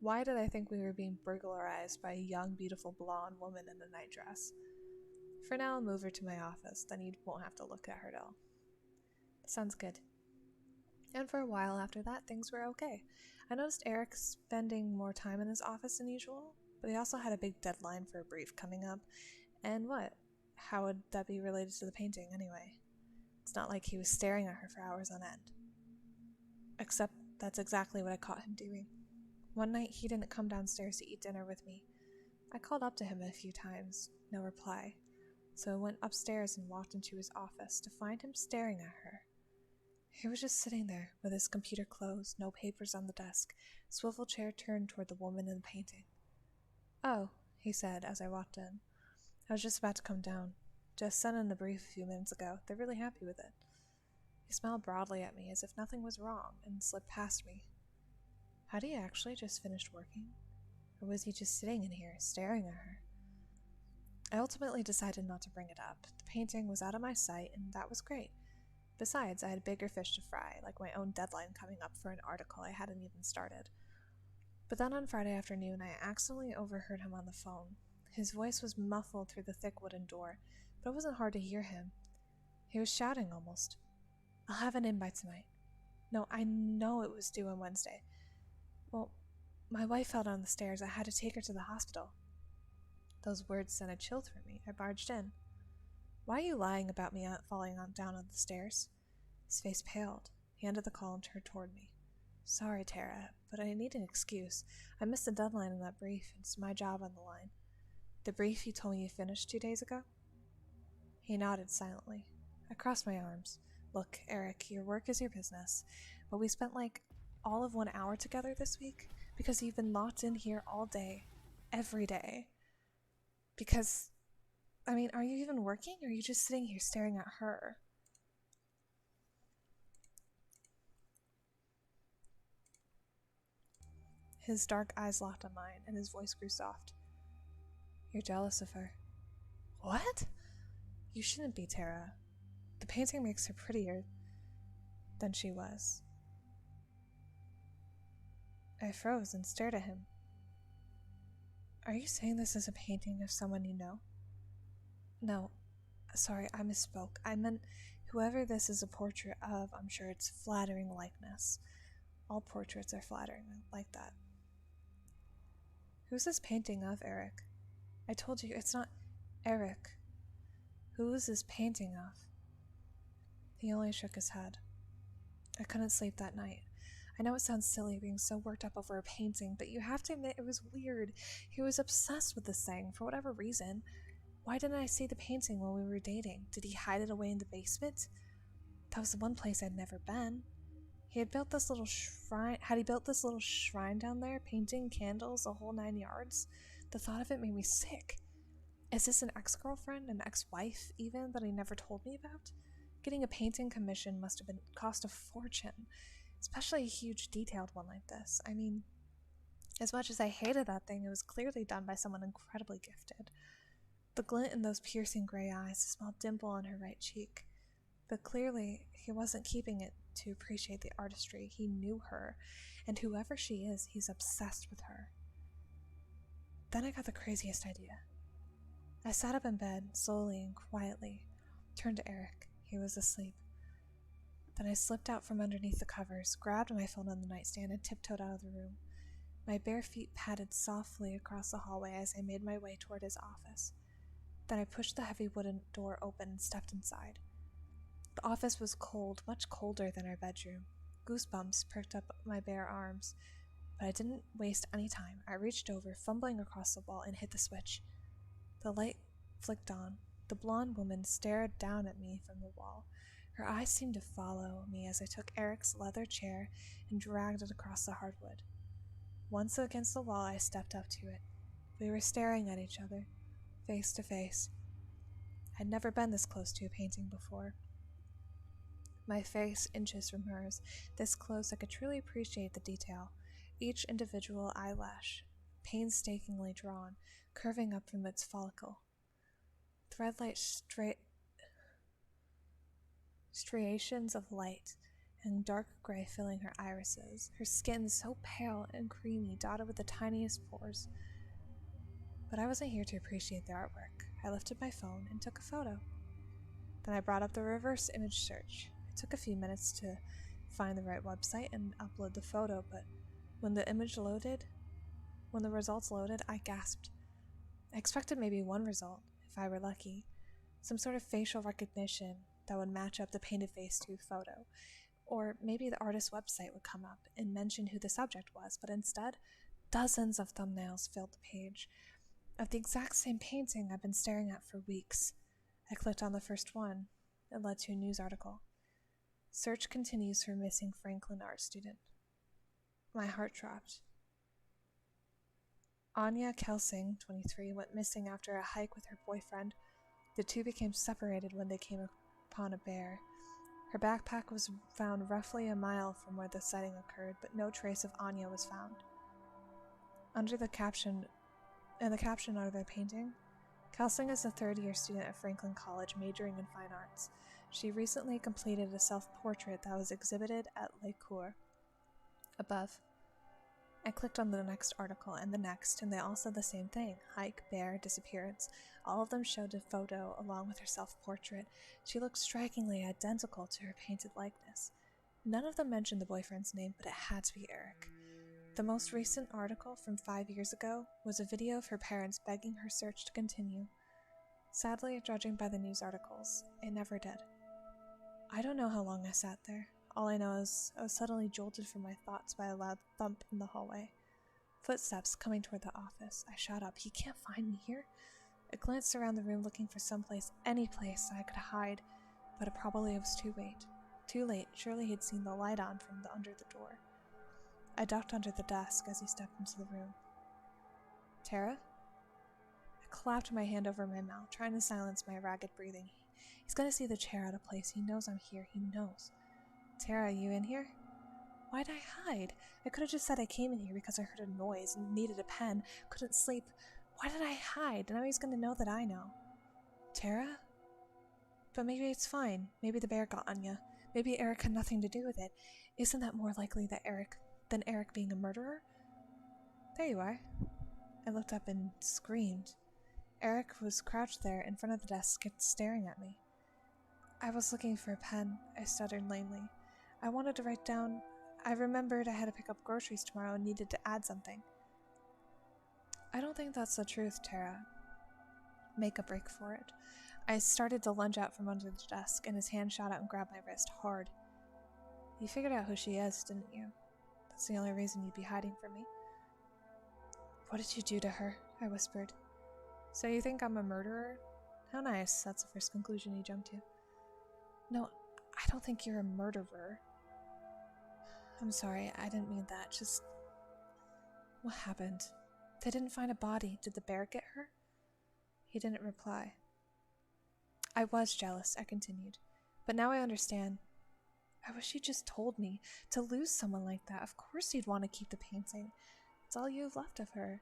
Why did I think we were being burglarized by a young, beautiful blonde woman in a nightdress? For now, I'll move her to my office, then you won't have to look at her at all. Sounds good. And for a while after that, things were okay. I noticed Eric spending more time in his office than usual, but he also had a big deadline for a brief coming up. And what? How would that be related to the painting anyway? It's not like he was staring at her for hours on end. Except that's exactly what I caught him doing. One night he didn't come downstairs to eat dinner with me. I called up to him a few times, no reply. So I went upstairs and walked into his office to find him staring at her. He was just sitting there, with his computer closed, no papers on the desk, swivel chair turned toward the woman in the painting. Oh, he said as I walked in. I was just about to come down. Just sent in the brief a few minutes ago. They're really happy with it. He smiled broadly at me as if nothing was wrong and slipped past me. Had he actually just finished working? Or was he just sitting in here, staring at her? I ultimately decided not to bring it up. The painting was out of my sight, and that was great. Besides, I had bigger fish to fry, like my own deadline coming up for an article I hadn't even started. But then on Friday afternoon, I accidentally overheard him on the phone. His voice was muffled through the thick wooden door, but it wasn't hard to hear him. He was shouting almost. I'll have it in by tonight. No, I know it was due on Wednesday. Well, my wife fell down the stairs. I had to take her to the hospital. Those words sent a chill through me. I barged in. Why are you lying about me falling down on the stairs? His face paled. He ended the call and turned toward me. Sorry, Tara, but I need an excuse. I missed the deadline in that brief. It's my job on the line. The brief you told me you finished 2 days ago? He nodded silently. I crossed my arms. Look, Eric, your work is your business, but we spent like all of 1 hour together this week because you've been locked in here all day, every day. Because, are you even working, or are you just sitting here staring at her? His dark eyes locked on mine, and his voice grew soft. You're jealous of her. What? You shouldn't be, Tara. The painting makes her prettier than she was. I froze and stared at him. Are you saying this is a painting of someone you know? No, sorry, I misspoke. I meant whoever this is a portrait of, I'm sure it's flattering likeness. All portraits are flattering like that. Who's this painting of, Eric? I told you, it's not Eric. Who is this painting of? He only shook his head. I couldn't sleep that night. I know it sounds silly being so worked up over a painting, but you have to admit it was weird. He was obsessed with this thing, for whatever reason. Why didn't I see the painting while we were dating? Did he hide it away in the basement? That was the one place I'd never been. Had he built this little shrine down there, painting, candles, the whole 9 yards? The thought of it made me sick. Is this an ex-girlfriend, an ex-wife even, that he never told me about? Getting a painting commission must have cost a fortune, especially a huge detailed one like this. I mean, as much as I hated that thing, it was clearly done by someone incredibly gifted. The glint in those piercing gray eyes, a small dimple on her right cheek. But clearly, he wasn't keeping it to appreciate the artistry. He knew her, and whoever she is, he's obsessed with her. Then I got the craziest idea. I sat up in bed, slowly and quietly, turned to Eric. He was asleep. Then I slipped out from underneath the covers, grabbed my phone on the nightstand, and tiptoed out of the room. My bare feet padded softly across the hallway as I made my way toward his office. Then I pushed the heavy wooden door open and stepped inside. The office was cold, much colder than our bedroom. Goosebumps pricked up my bare arms, but I didn't waste any time. I reached over, fumbling across the wall, and hit the switch. The light flicked on. The blonde woman stared down at me from the wall. Her eyes seemed to follow me as I took Eric's leather chair and dragged it across the hardwood. Once against the wall, I stepped up to it. We were staring at each other, face to face. I'd never been this close to a painting before. My face inches from hers, this close I could truly appreciate the detail. Each individual eyelash, painstakingly drawn, curving up from its follicle. Thread-like striations of light and dark gray filling her irises, her skin so pale and creamy, dotted with the tiniest pores. But I wasn't here to appreciate the artwork. I lifted my phone and took a photo. Then I brought up the reverse image search. It took a few minutes to find the right website and upload the photo, but when the results loaded, I gasped. I expected maybe one result, if I were lucky, some sort of facial recognition that would match up the painted face to a photo, or maybe the artist's website would come up and mention who the subject was, but instead, dozens of thumbnails filled the page of the exact same painting I've been staring at for weeks. I clicked on the first one. It led to a news article. Search continues for missing Franklin art student. My heart dropped. Anya Kelsing, 23, went missing after a hike with her boyfriend. The two became separated when they came upon a bear. Her backpack was found roughly a mile from where the sighting occurred, but no trace of Anya was found. Under the caption under the painting, Kelsing is a third-year student at Franklin College, majoring in fine arts. She recently completed a self-portrait that was exhibited at Le Cours. Above, I clicked on the next article and the next, and they all said the same thing: hike, bear, disappearance. All of them showed a photo along with her self-portrait. She looked strikingly identical to her painted likeness. None of them mentioned the boyfriend's name, but it had to be Eric. The most recent article from 5 years ago was a video of her parents begging her search to continue. Sadly, judging by the news articles, it never did. I don't know how long I sat there. All I know is I was suddenly jolted from my thoughts by a loud thump in the hallway. Footsteps coming toward the office. I shot up. He can't find me here. I glanced around the room looking for someplace, any place I could hide, but it probably was too late. Too late. Surely he'd seen the light on from under the door. I ducked under the desk as he stepped into the room. Tara? I clapped my hand over my mouth, trying to silence my ragged breathing. He's gonna see the chair out of place. He knows I'm here. He knows. Tara, you in here? Why'd I hide? I could have just said I came in here because I heard a noise and needed a pen, couldn't sleep. Why did I hide? Now he's gonna know that I know. Tara? But maybe it's fine. Maybe the bear got Anya. Maybe Eric had nothing to do with it. Isn't that more likely than Eric being a murderer? There you are. I looked up and screamed. Eric was crouched there in front of the desk, staring at me. I was looking for a pen, I stuttered lamely. I wanted to write down. I remembered I had to pick up groceries tomorrow and needed to add something. I don't think that's the truth, Tara. Make a break for it. I started to lunge out from under the desk, and his hand shot out and grabbed my wrist hard. You figured out who she is, didn't you? That's the only reason you'd be hiding from me. What did you do to her? I whispered. So you think I'm a murderer? How nice. That's the first conclusion you jumped to. No, I don't think you're a murderer. I'm sorry, I didn't mean that. Just... What happened? They didn't find a body. Did the bear get her? He didn't reply. I was jealous, I continued, but now I understand. I wish you'd just told me. To lose someone like that, of course you'd want to keep the painting. It's all you have left of her.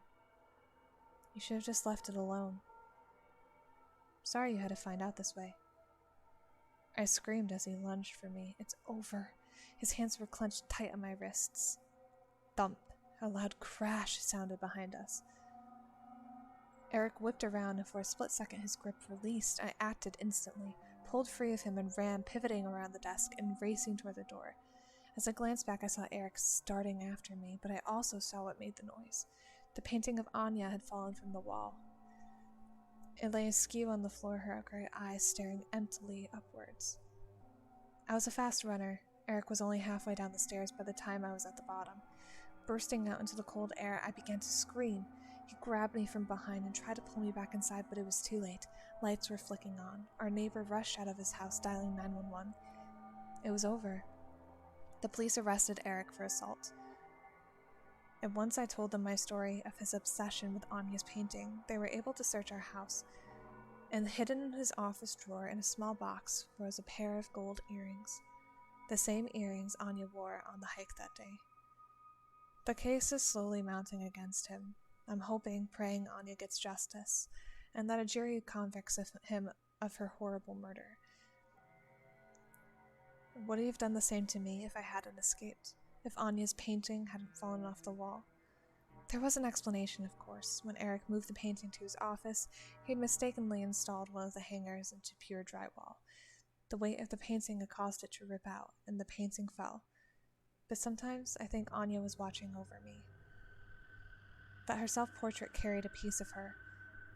You should have just left it alone. Sorry you had to find out this way. I screamed as he lunged for me. It's over. His hands were clenched tight on my wrists. Thump. A loud crash sounded behind us. Eric whipped around, and for a split second his grip released. I acted instantly, pulled free of him and ran, pivoting around the desk and racing toward the door. As I glanced back, I saw Eric starting after me, but I also saw what made the noise. The painting of Anya had fallen from the wall. It lay askew on the floor, her gray eyes staring emptily upwards. I was a fast runner. Eric was only halfway down the stairs by the time I was at the bottom. Bursting out into the cold air, I began to scream. He grabbed me from behind and tried to pull me back inside, but it was too late. Lights were flicking on. Our neighbor rushed out of his house, dialing 911. It was over. The police arrested Eric for assault. And once I told them my story of his obsession with Anya's painting, they were able to search our house. And hidden in his office drawer in a small box was a pair of gold earrings. The same earrings Anya wore on the hike that day. The case is slowly mounting against him. I'm hoping, praying Anya gets justice, and that a jury convicts him of her horrible murder. Would he have done the same to me if I hadn't escaped? If Anya's painting hadn't fallen off the wall? There was an explanation, of course. When Eric moved the painting to his office, he had mistakenly installed one of the hangers into pure drywall. The weight of the painting had caused it to rip out, and the painting fell. But sometimes I think Anya was watching over me. That her self-portrait carried a piece of her,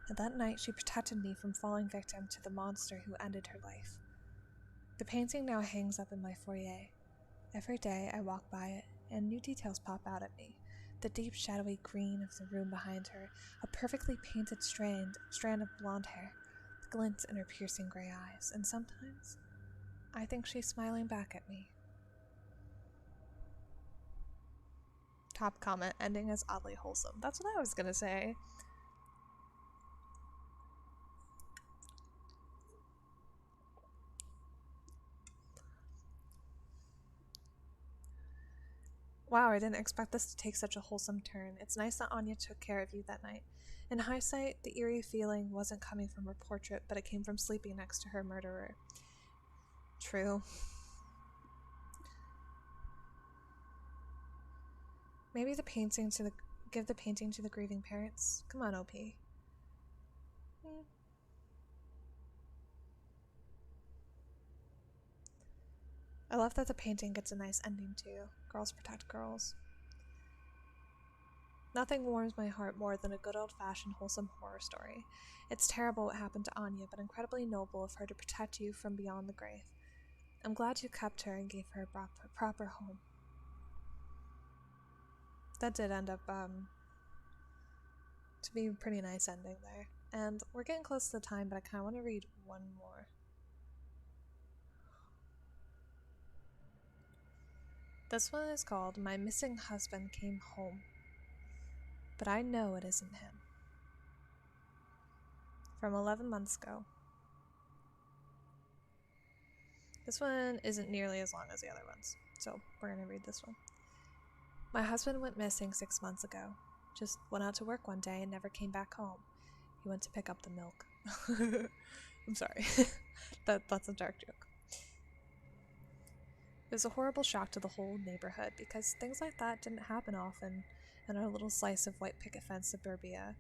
and that night she protected me from falling victim to the monster who ended her life. The painting now hangs up in my foyer. Every day I walk by it, and new details pop out at me. The deep shadowy green of the room behind her, a perfectly painted strand of blonde hair, the glint in her piercing gray eyes, and sometimes I think she's smiling back at me. Top comment, ending as oddly wholesome. That's what I was gonna say. Wow, I didn't expect this to take such a wholesome turn. It's nice that Anya took care of you that night. In hindsight, the eerie feeling wasn't coming from her portrait, but it came from sleeping next to her murderer. True. Maybe give the painting to the grieving parents. Come on, OP. I love that the painting gets a nice ending too. Girls protect girls. Nothing warms my heart more than a good old-fashioned wholesome horror story. It's terrible what happened to Anya, but incredibly noble of her to protect you from beyond the grave. I'm glad you kept her and gave her a proper home. That did end up to be a pretty nice ending there. And we're getting close to the time, but I kind of want to read one more. This one is called My Missing Husband Came Home, but I know it isn't him. From 11 months ago. This one isn't nearly as long as the other ones, so we're going to read this one. My husband went missing 6 months ago. Just went out to work one day and never came back home. He went to pick up the milk. I'm sorry. That's a dark joke. It was a horrible shock to the whole neighborhood because things like that didn't happen often in our little slice of white picket fence suburbia.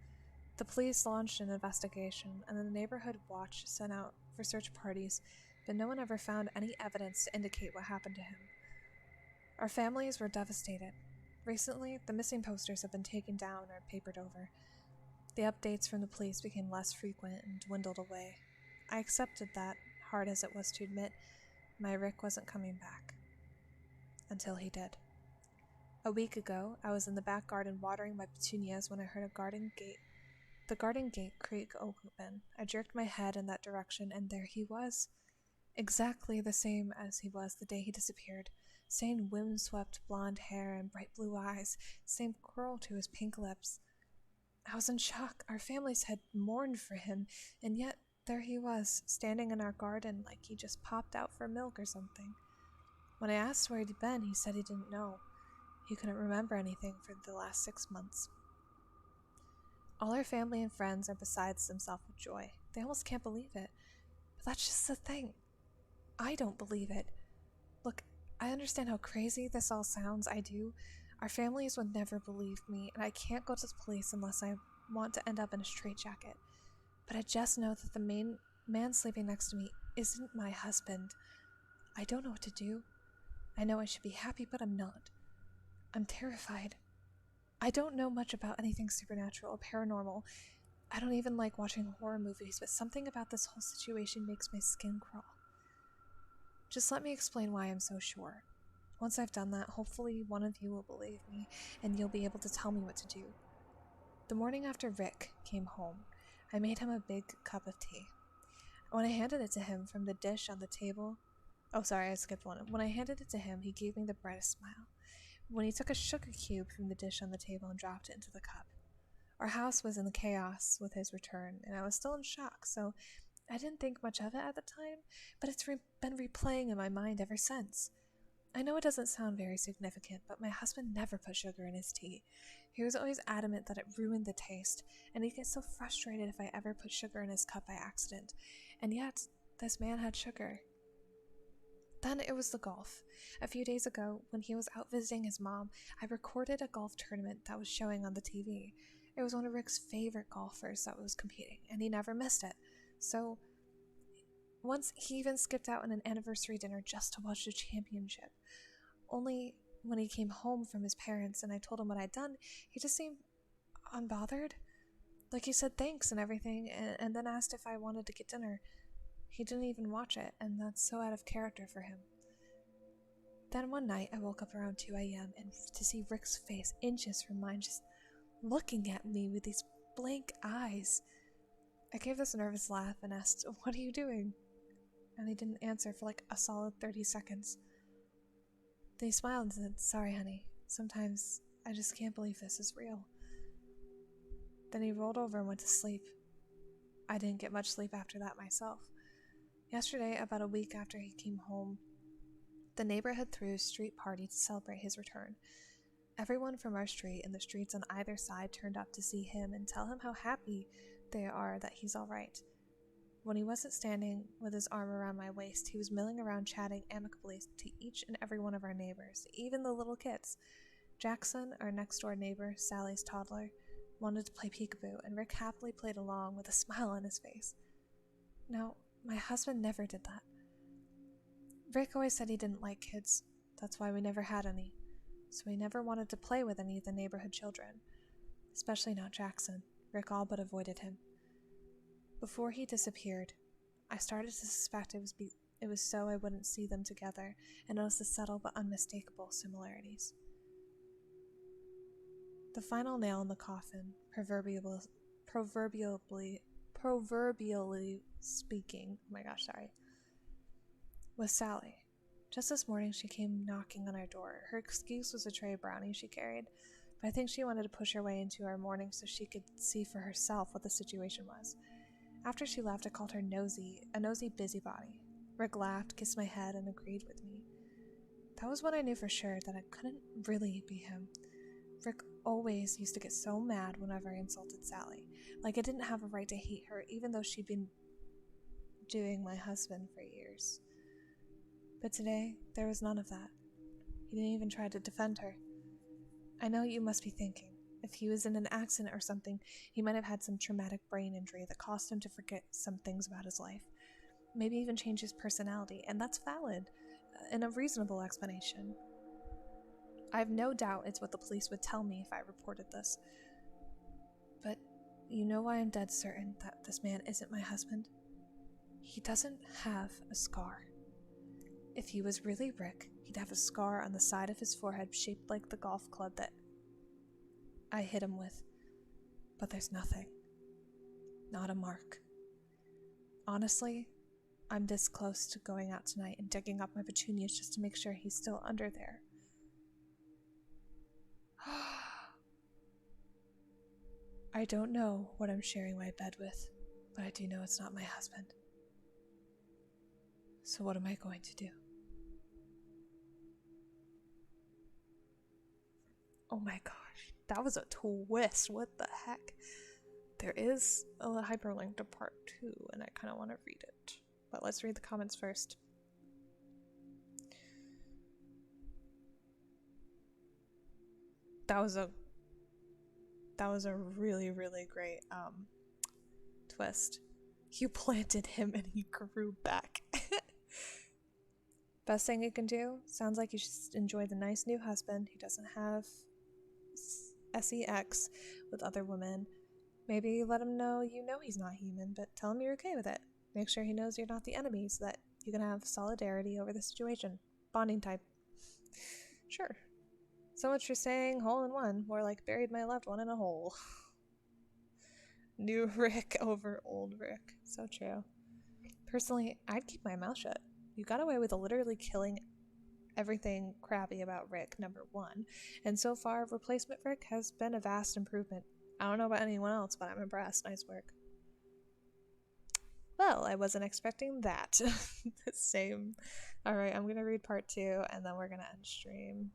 The police launched an investigation, and the neighborhood watch sent out for search parties, but no one ever found any evidence to indicate what happened to him. Our families were devastated. Recently, the missing posters have been taken down or papered over. The updates from the police became less frequent and dwindled away. I accepted that, hard as it was to admit, my Rick wasn't coming back. Until he did. A week ago, I was in the back garden watering my petunias when I heard the garden gate creak open. I jerked my head in that direction, and there he was. Exactly the same as he was the day he disappeared. Same windswept blonde hair and bright blue eyes, same curl to his pink lips. I was in shock. Our families had mourned for him, and yet there he was, standing in our garden like he just popped out for milk or something. When I asked where he'd been, he said he didn't know. He couldn't remember anything for the last 6 months. All our family and friends are beside themselves with joy. They almost can't believe it. But that's just the thing. I don't believe it. Look, I understand how crazy this all sounds, I do. Our families would never believe me, and I can't go to the police unless I want to end up in a straitjacket. But I just know that the main man sleeping next to me isn't my husband. I don't know what to do. I know I should be happy, but I'm not. I'm terrified. I don't know much about anything supernatural or paranormal. I don't even like watching horror movies, but something about this whole situation makes my skin crawl. Just let me explain why I'm so sure. Once I've done that, hopefully one of you will believe me, and you'll be able to tell me what to do. The morning after Rick came home, I made him a big cup of tea. When I handed it to him from the dish on the table... Oh, sorry, I skipped one. When I handed it to him, he gave me the brightest smile. When he took a sugar cube from the dish on the table and dropped it into the cup. Our house was in chaos with his return, and I was still in shock, so I didn't think much of it at the time, but it's been replaying in my mind ever since. I know it doesn't sound very significant, but my husband never put sugar in his tea. He was always adamant that it ruined the taste, and he'd get so frustrated if I ever put sugar in his cup by accident. And yet, this man had sugar. Then it was the golf. A few days ago, when he was out visiting his mom, I recorded a golf tournament that was showing on the TV. It was one of Rick's favorite golfers that was competing, and he never missed it. So, once he even skipped out on an anniversary dinner just to watch the championship. Only when he came home from his parents and I told him what I'd done, he just seemed unbothered. Like he said thanks and everything, and then asked if I wanted to get dinner. He didn't even watch it, and that's so out of character for him. Then one night, I woke up around 2 a.m. and to see Rick's face inches from mine just looking at me with these blank eyes. I gave this nervous laugh and asked, "What are you doing?" And he didn't answer for like a solid 30 seconds. Then he smiled and said, "Sorry, honey. Sometimes I just can't believe this is real." Then he rolled over and went to sleep. I didn't get much sleep after that myself. Yesterday, about a week after he came home, the neighborhood threw a street party to celebrate his return. Everyone from our street and the streets on either side turned up to see him and tell him how happy they are that he's all right. When he wasn't standing with his arm around my waist, he was milling around chatting amicably to each and every one of our neighbors, even the little kids. Jackson, our next-door neighbor, Sally's toddler, wanted to play peekaboo, and Rick happily played along with a smile on his face. Now, my husband never did that. Rick always said he didn't like kids. That's why we never had any. So he never wanted to play with any of the neighborhood children. Especially not Jackson. Rick all but avoided him. Before he disappeared, I started to suspect it was so I wouldn't see them together and notice the subtle but unmistakable similarities. The final nail in the coffin, proverbially speaking, was Sally. Just this morning she came knocking on our door. Her excuse was a tray of brownies she carried, but I think she wanted to push her way into our morning so she could see for herself what the situation was. After she left, I called her a nosy busybody. Rick laughed, kissed my head, and agreed with me. That was when I knew for sure that it couldn't really be him. Rick always used to get so mad whenever I insulted Sally, like I didn't have a right to hate her even though she'd been doing my husband for years. But today, there was none of that. He didn't even try to defend her. I know you must be thinking, if he was in an accident or something, he might have had some traumatic brain injury that caused him to forget some things about his life. Maybe even change his personality, and that's valid, and a reasonable explanation. I have no doubt it's what the police would tell me if I reported this. But you know why I'm dead certain that this man isn't my husband? He doesn't have a scar. If he was really Rick, he'd have a scar on the side of his forehead shaped like the golf club that I hit him with. But there's nothing. Not a mark. Honestly, I'm this close to going out tonight and digging up my petunias just to make sure he's still under there. I don't know what I'm sharing my bed with, but I do know it's not my husband. So what am I going to do? Oh my gosh, that was a twist. What the heck? There is a hyperlink to part 2, and I kind of want to read it. But let's read the comments first. That was a really, really great twist. You planted him and he grew back. Best thing you can do? Sounds like you should enjoy the nice new husband who doesn't have sex with other women. Maybe let him know you know he's not human, but tell him you're okay with it. Make sure he knows you're not the enemy so that you can have solidarity over the situation. Bonding type. Sure. So much for saying hole in one, more like buried my loved one in a hole. New Rick over old Rick. So true. Personally, I'd keep my mouth shut. You got away with literally killing everything crappy about Rick, number 1. And so far, replacement Rick has been a vast improvement. I don't know about anyone else, but I'm impressed. Nice work. Well, I wasn't expecting that. Same. Alright, I'm gonna read part 2, and then we're gonna end stream.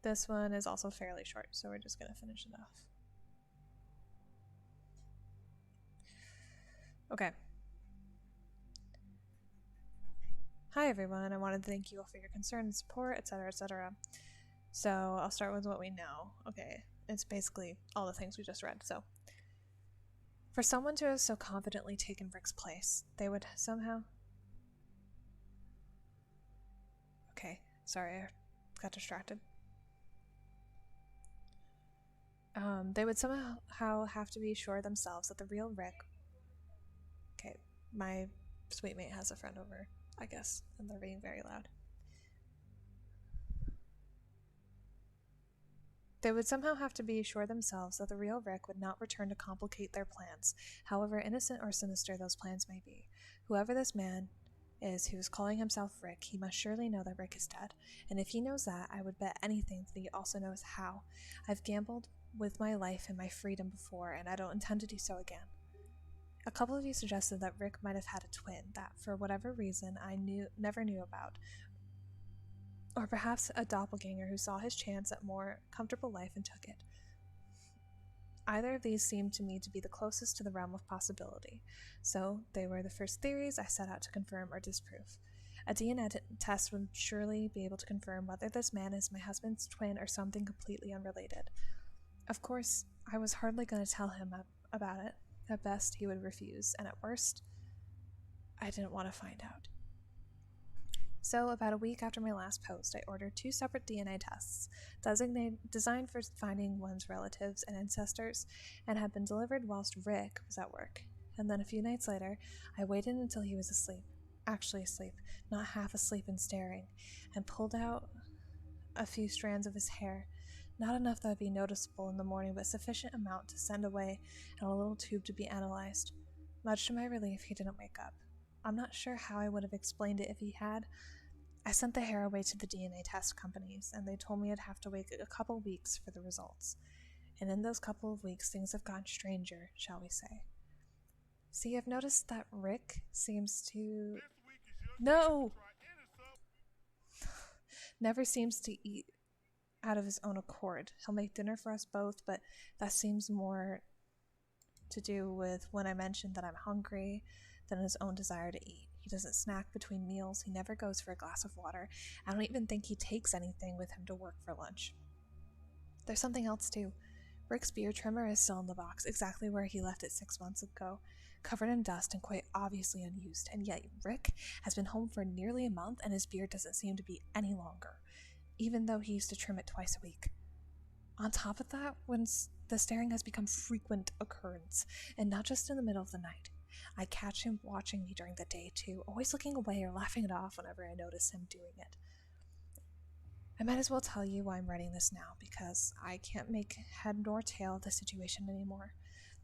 This one is also fairly short, so we're just gonna finish it off. Okay. Hi everyone, I wanted to thank you all for your concern and support, etc., etc. So I'll start with what we know. Okay, it's basically all the things we just read. So, for someone to have so confidently taken Rick's place, they would somehow... Okay, sorry, I got distracted. They would somehow have to be sure themselves that the real Rick... Okay, my sweet mate has a friend over, I guess, and they're being very loud. They would somehow have to be sure themselves that the real Rick would not return to complicate their plans, however innocent or sinister those plans may be. Whoever this man is who is calling himself Rick, he must surely know that Rick is dead, and if he knows that, I would bet anything that he also knows how. I've gambled with my life and my freedom before, and I don't intend to do so again. A couple of you suggested that Rick might have had a twin that, for whatever reason, I never knew about, or perhaps a doppelganger who saw his chance at more comfortable life and took it. Either of these seemed to me to be the closest to the realm of possibility, so they were the first theories I set out to confirm or disprove. A DNA test would surely be able to confirm whether this man is my husband's twin or something completely unrelated. Of course, I was hardly going to tell him about it. At best, he would refuse, and at worst, I didn't want to find out. So, about a week after my last post, I ordered 2 separate DNA tests, designed for finding one's relatives and ancestors, and had been delivered whilst Rick was at work. And then a few nights later, I waited until he was asleep, actually asleep, not half asleep and staring, and pulled out a few strands of his hair, not enough that would be noticeable in the morning, but sufficient amount to send away in a little tube to be analyzed. Much to my relief, he didn't wake up. I'm not sure how I would have explained it if he had. I sent the hair away to the DNA test companies, and they told me I'd have to wait a couple weeks for the results. And in those couple of weeks, things have gotten stranger, shall we say. See, I've noticed that Rick seems to... No! Never seems to eat out of his own accord. He'll make dinner for us both, but that seems more to do with when I mentioned that I'm hungry than his own desire to eat. He doesn't snack between meals. He never goes for a glass of water. I don't even think he takes anything with him to work for lunch. There's something else too. Rick's beard trimmer is still in the box, exactly where he left it 6 months ago, covered in dust and quite obviously unused, and yet Rick has been home for nearly a month and his beard doesn't seem to be any longer, even though he used to trim it twice a week. On top of that, when the staring has become frequent occurrence, and not just in the middle of the night. I catch him watching me during the day too, always looking away or laughing it off whenever I notice him doing it. I might as well tell you why I'm writing this now, because I can't make head nor tail of the situation anymore.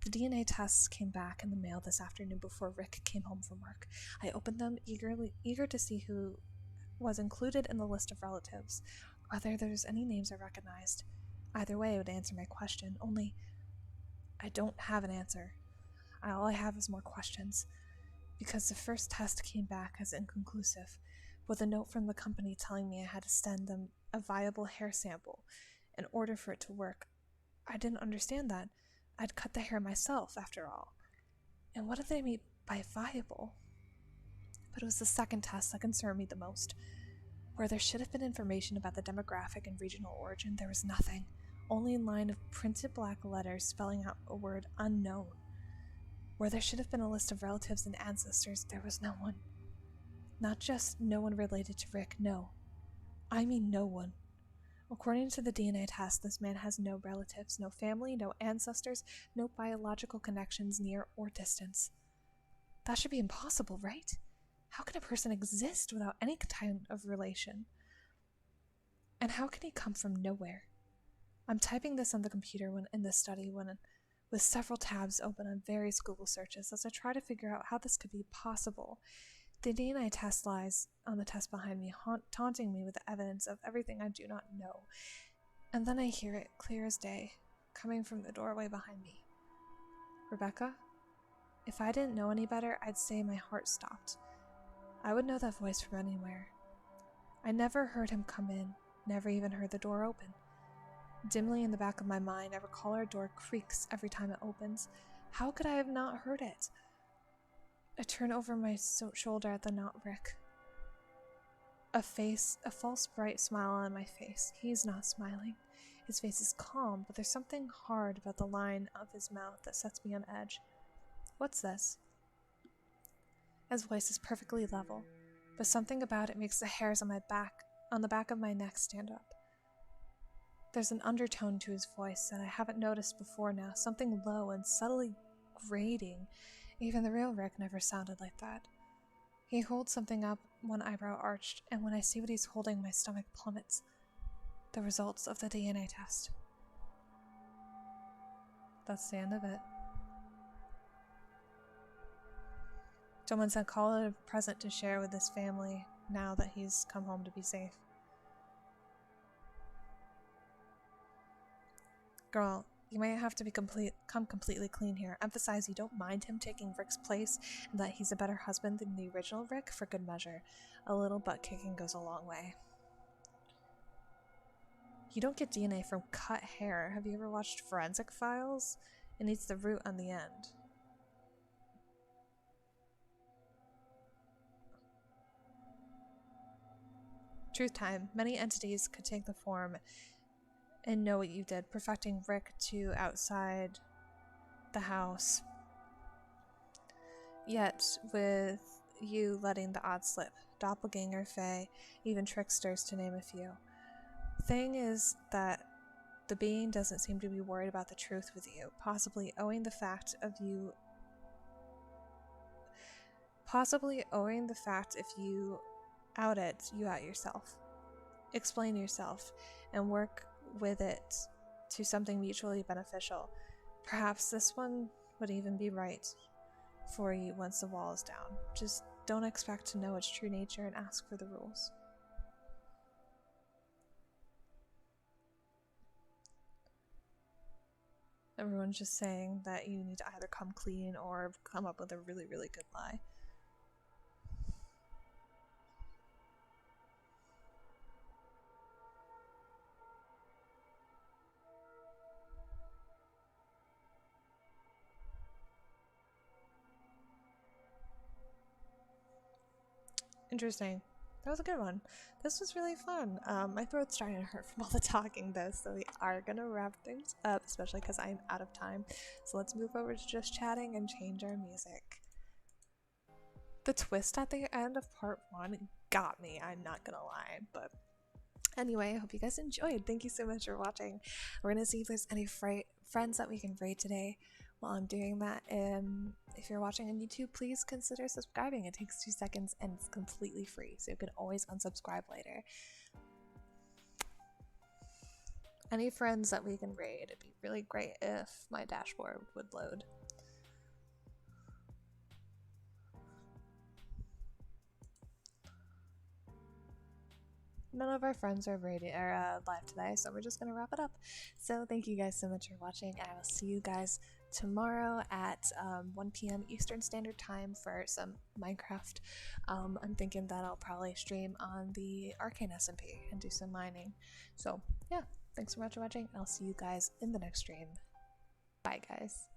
The DNA tests came back in the mail this afternoon before Rick came home from work. I opened them eager to see who was included in the list of relatives, whether there's any names I recognized. Either way, it would answer my question, only I don't have an answer. All I have is more questions, because the first test came back as inconclusive, with a note from the company telling me I had to send them a viable hair sample in order for it to work. I didn't understand that. I'd cut the hair myself, after all. And what did they mean by viable? But it was the second test that concerned me the most. Where there should have been information about the demographic and regional origin, there was nothing. Only a line of printed black letters spelling out a word unknown. Where there should have been a list of relatives and ancestors, there was no one. Not just no one related to Rick, no. I mean no one. According to the DNA test, this man has no relatives, no family, no ancestors, no biological connections near or distance. That should be impossible, right? How can a person exist without any kind of relation? And how can he come from nowhere? I'm typing this on the computer in the study with several tabs open on various Google searches as I try to figure out how this could be possible. The DNA test lies on the test behind me, taunting me with the evidence of everything I do not know. And then I hear it, clear as day, coming from the doorway behind me. Rebecca? If I didn't know any better, I'd say my heart stopped. I would know that voice from anywhere. I never heard him come in, never even heard the door open. Dimly in the back of my mind, I recall our door creaks every time it opens. How could I have not heard it? I turn over my shoulder at the not Rick. A false bright smile on my face. He's not smiling. His face is calm, but there's something hard about the line of his mouth that sets me on edge. What's this? His voice is perfectly level, but something about it makes the hairs on the back of my neck stand up. There's an undertone to his voice that I haven't noticed before now, something low and subtly grating. Even the real Rick never sounded like that. He holds something up, one eyebrow arched, and when I see what he's holding, my stomach plummets. The results of the DNA test. That's the end of it. Someone said call it a present to share with his family now that he's come home to be safe. Girl, you might have to come completely clean here. Emphasize you don't mind him taking Rick's place and that he's a better husband than the original Rick for good measure. A little butt kicking goes a long way. You don't get DNA from cut hair. Have you ever watched Forensic Files? It needs the root on the end. Truth time. Many entities could take the form and know what you did, perfecting Rick to outside the house. Yet, with you letting the odds slip. Doppelganger, fae, even tricksters to name a few. Thing is that the being doesn't seem to be worried about the truth with you, possibly owing the fact if you out it, you out yourself. Explain yourself and work with it to something mutually beneficial. Perhaps this one would even be right for you once the wall is down. Just don't expect to know its true nature and ask for the rules. Everyone's just saying that you need to either come clean or come up with a really, really good lie. Interesting. That was a good one. This was really fun. My throat's starting to hurt from all the talking though, so we are gonna wrap things up, especially because I'm out of time. So let's move over to just chatting and change our music. The twist at the end of part 1 got me, I'm not gonna lie, but anyway, I hope you guys enjoyed. Thank you so much for watching. We're gonna see if there's any friends that we can raid today. While I'm doing that, if you're watching on YouTube, please consider subscribing. It takes 2 seconds and it's completely free, so you can always unsubscribe later. Any friends that we can raid, it'd be really great if my dashboard would load. None of our friends are live today, so we're just gonna wrap it up. So thank you guys so much for watching, and I will see you guys tomorrow at 1 p.m. Eastern Standard Time for some Minecraft. I'm thinking that I'll probably stream on the Arcane SMP and do some mining. So yeah, thanks so much for watching. I'll see you guys in the next stream. Bye guys.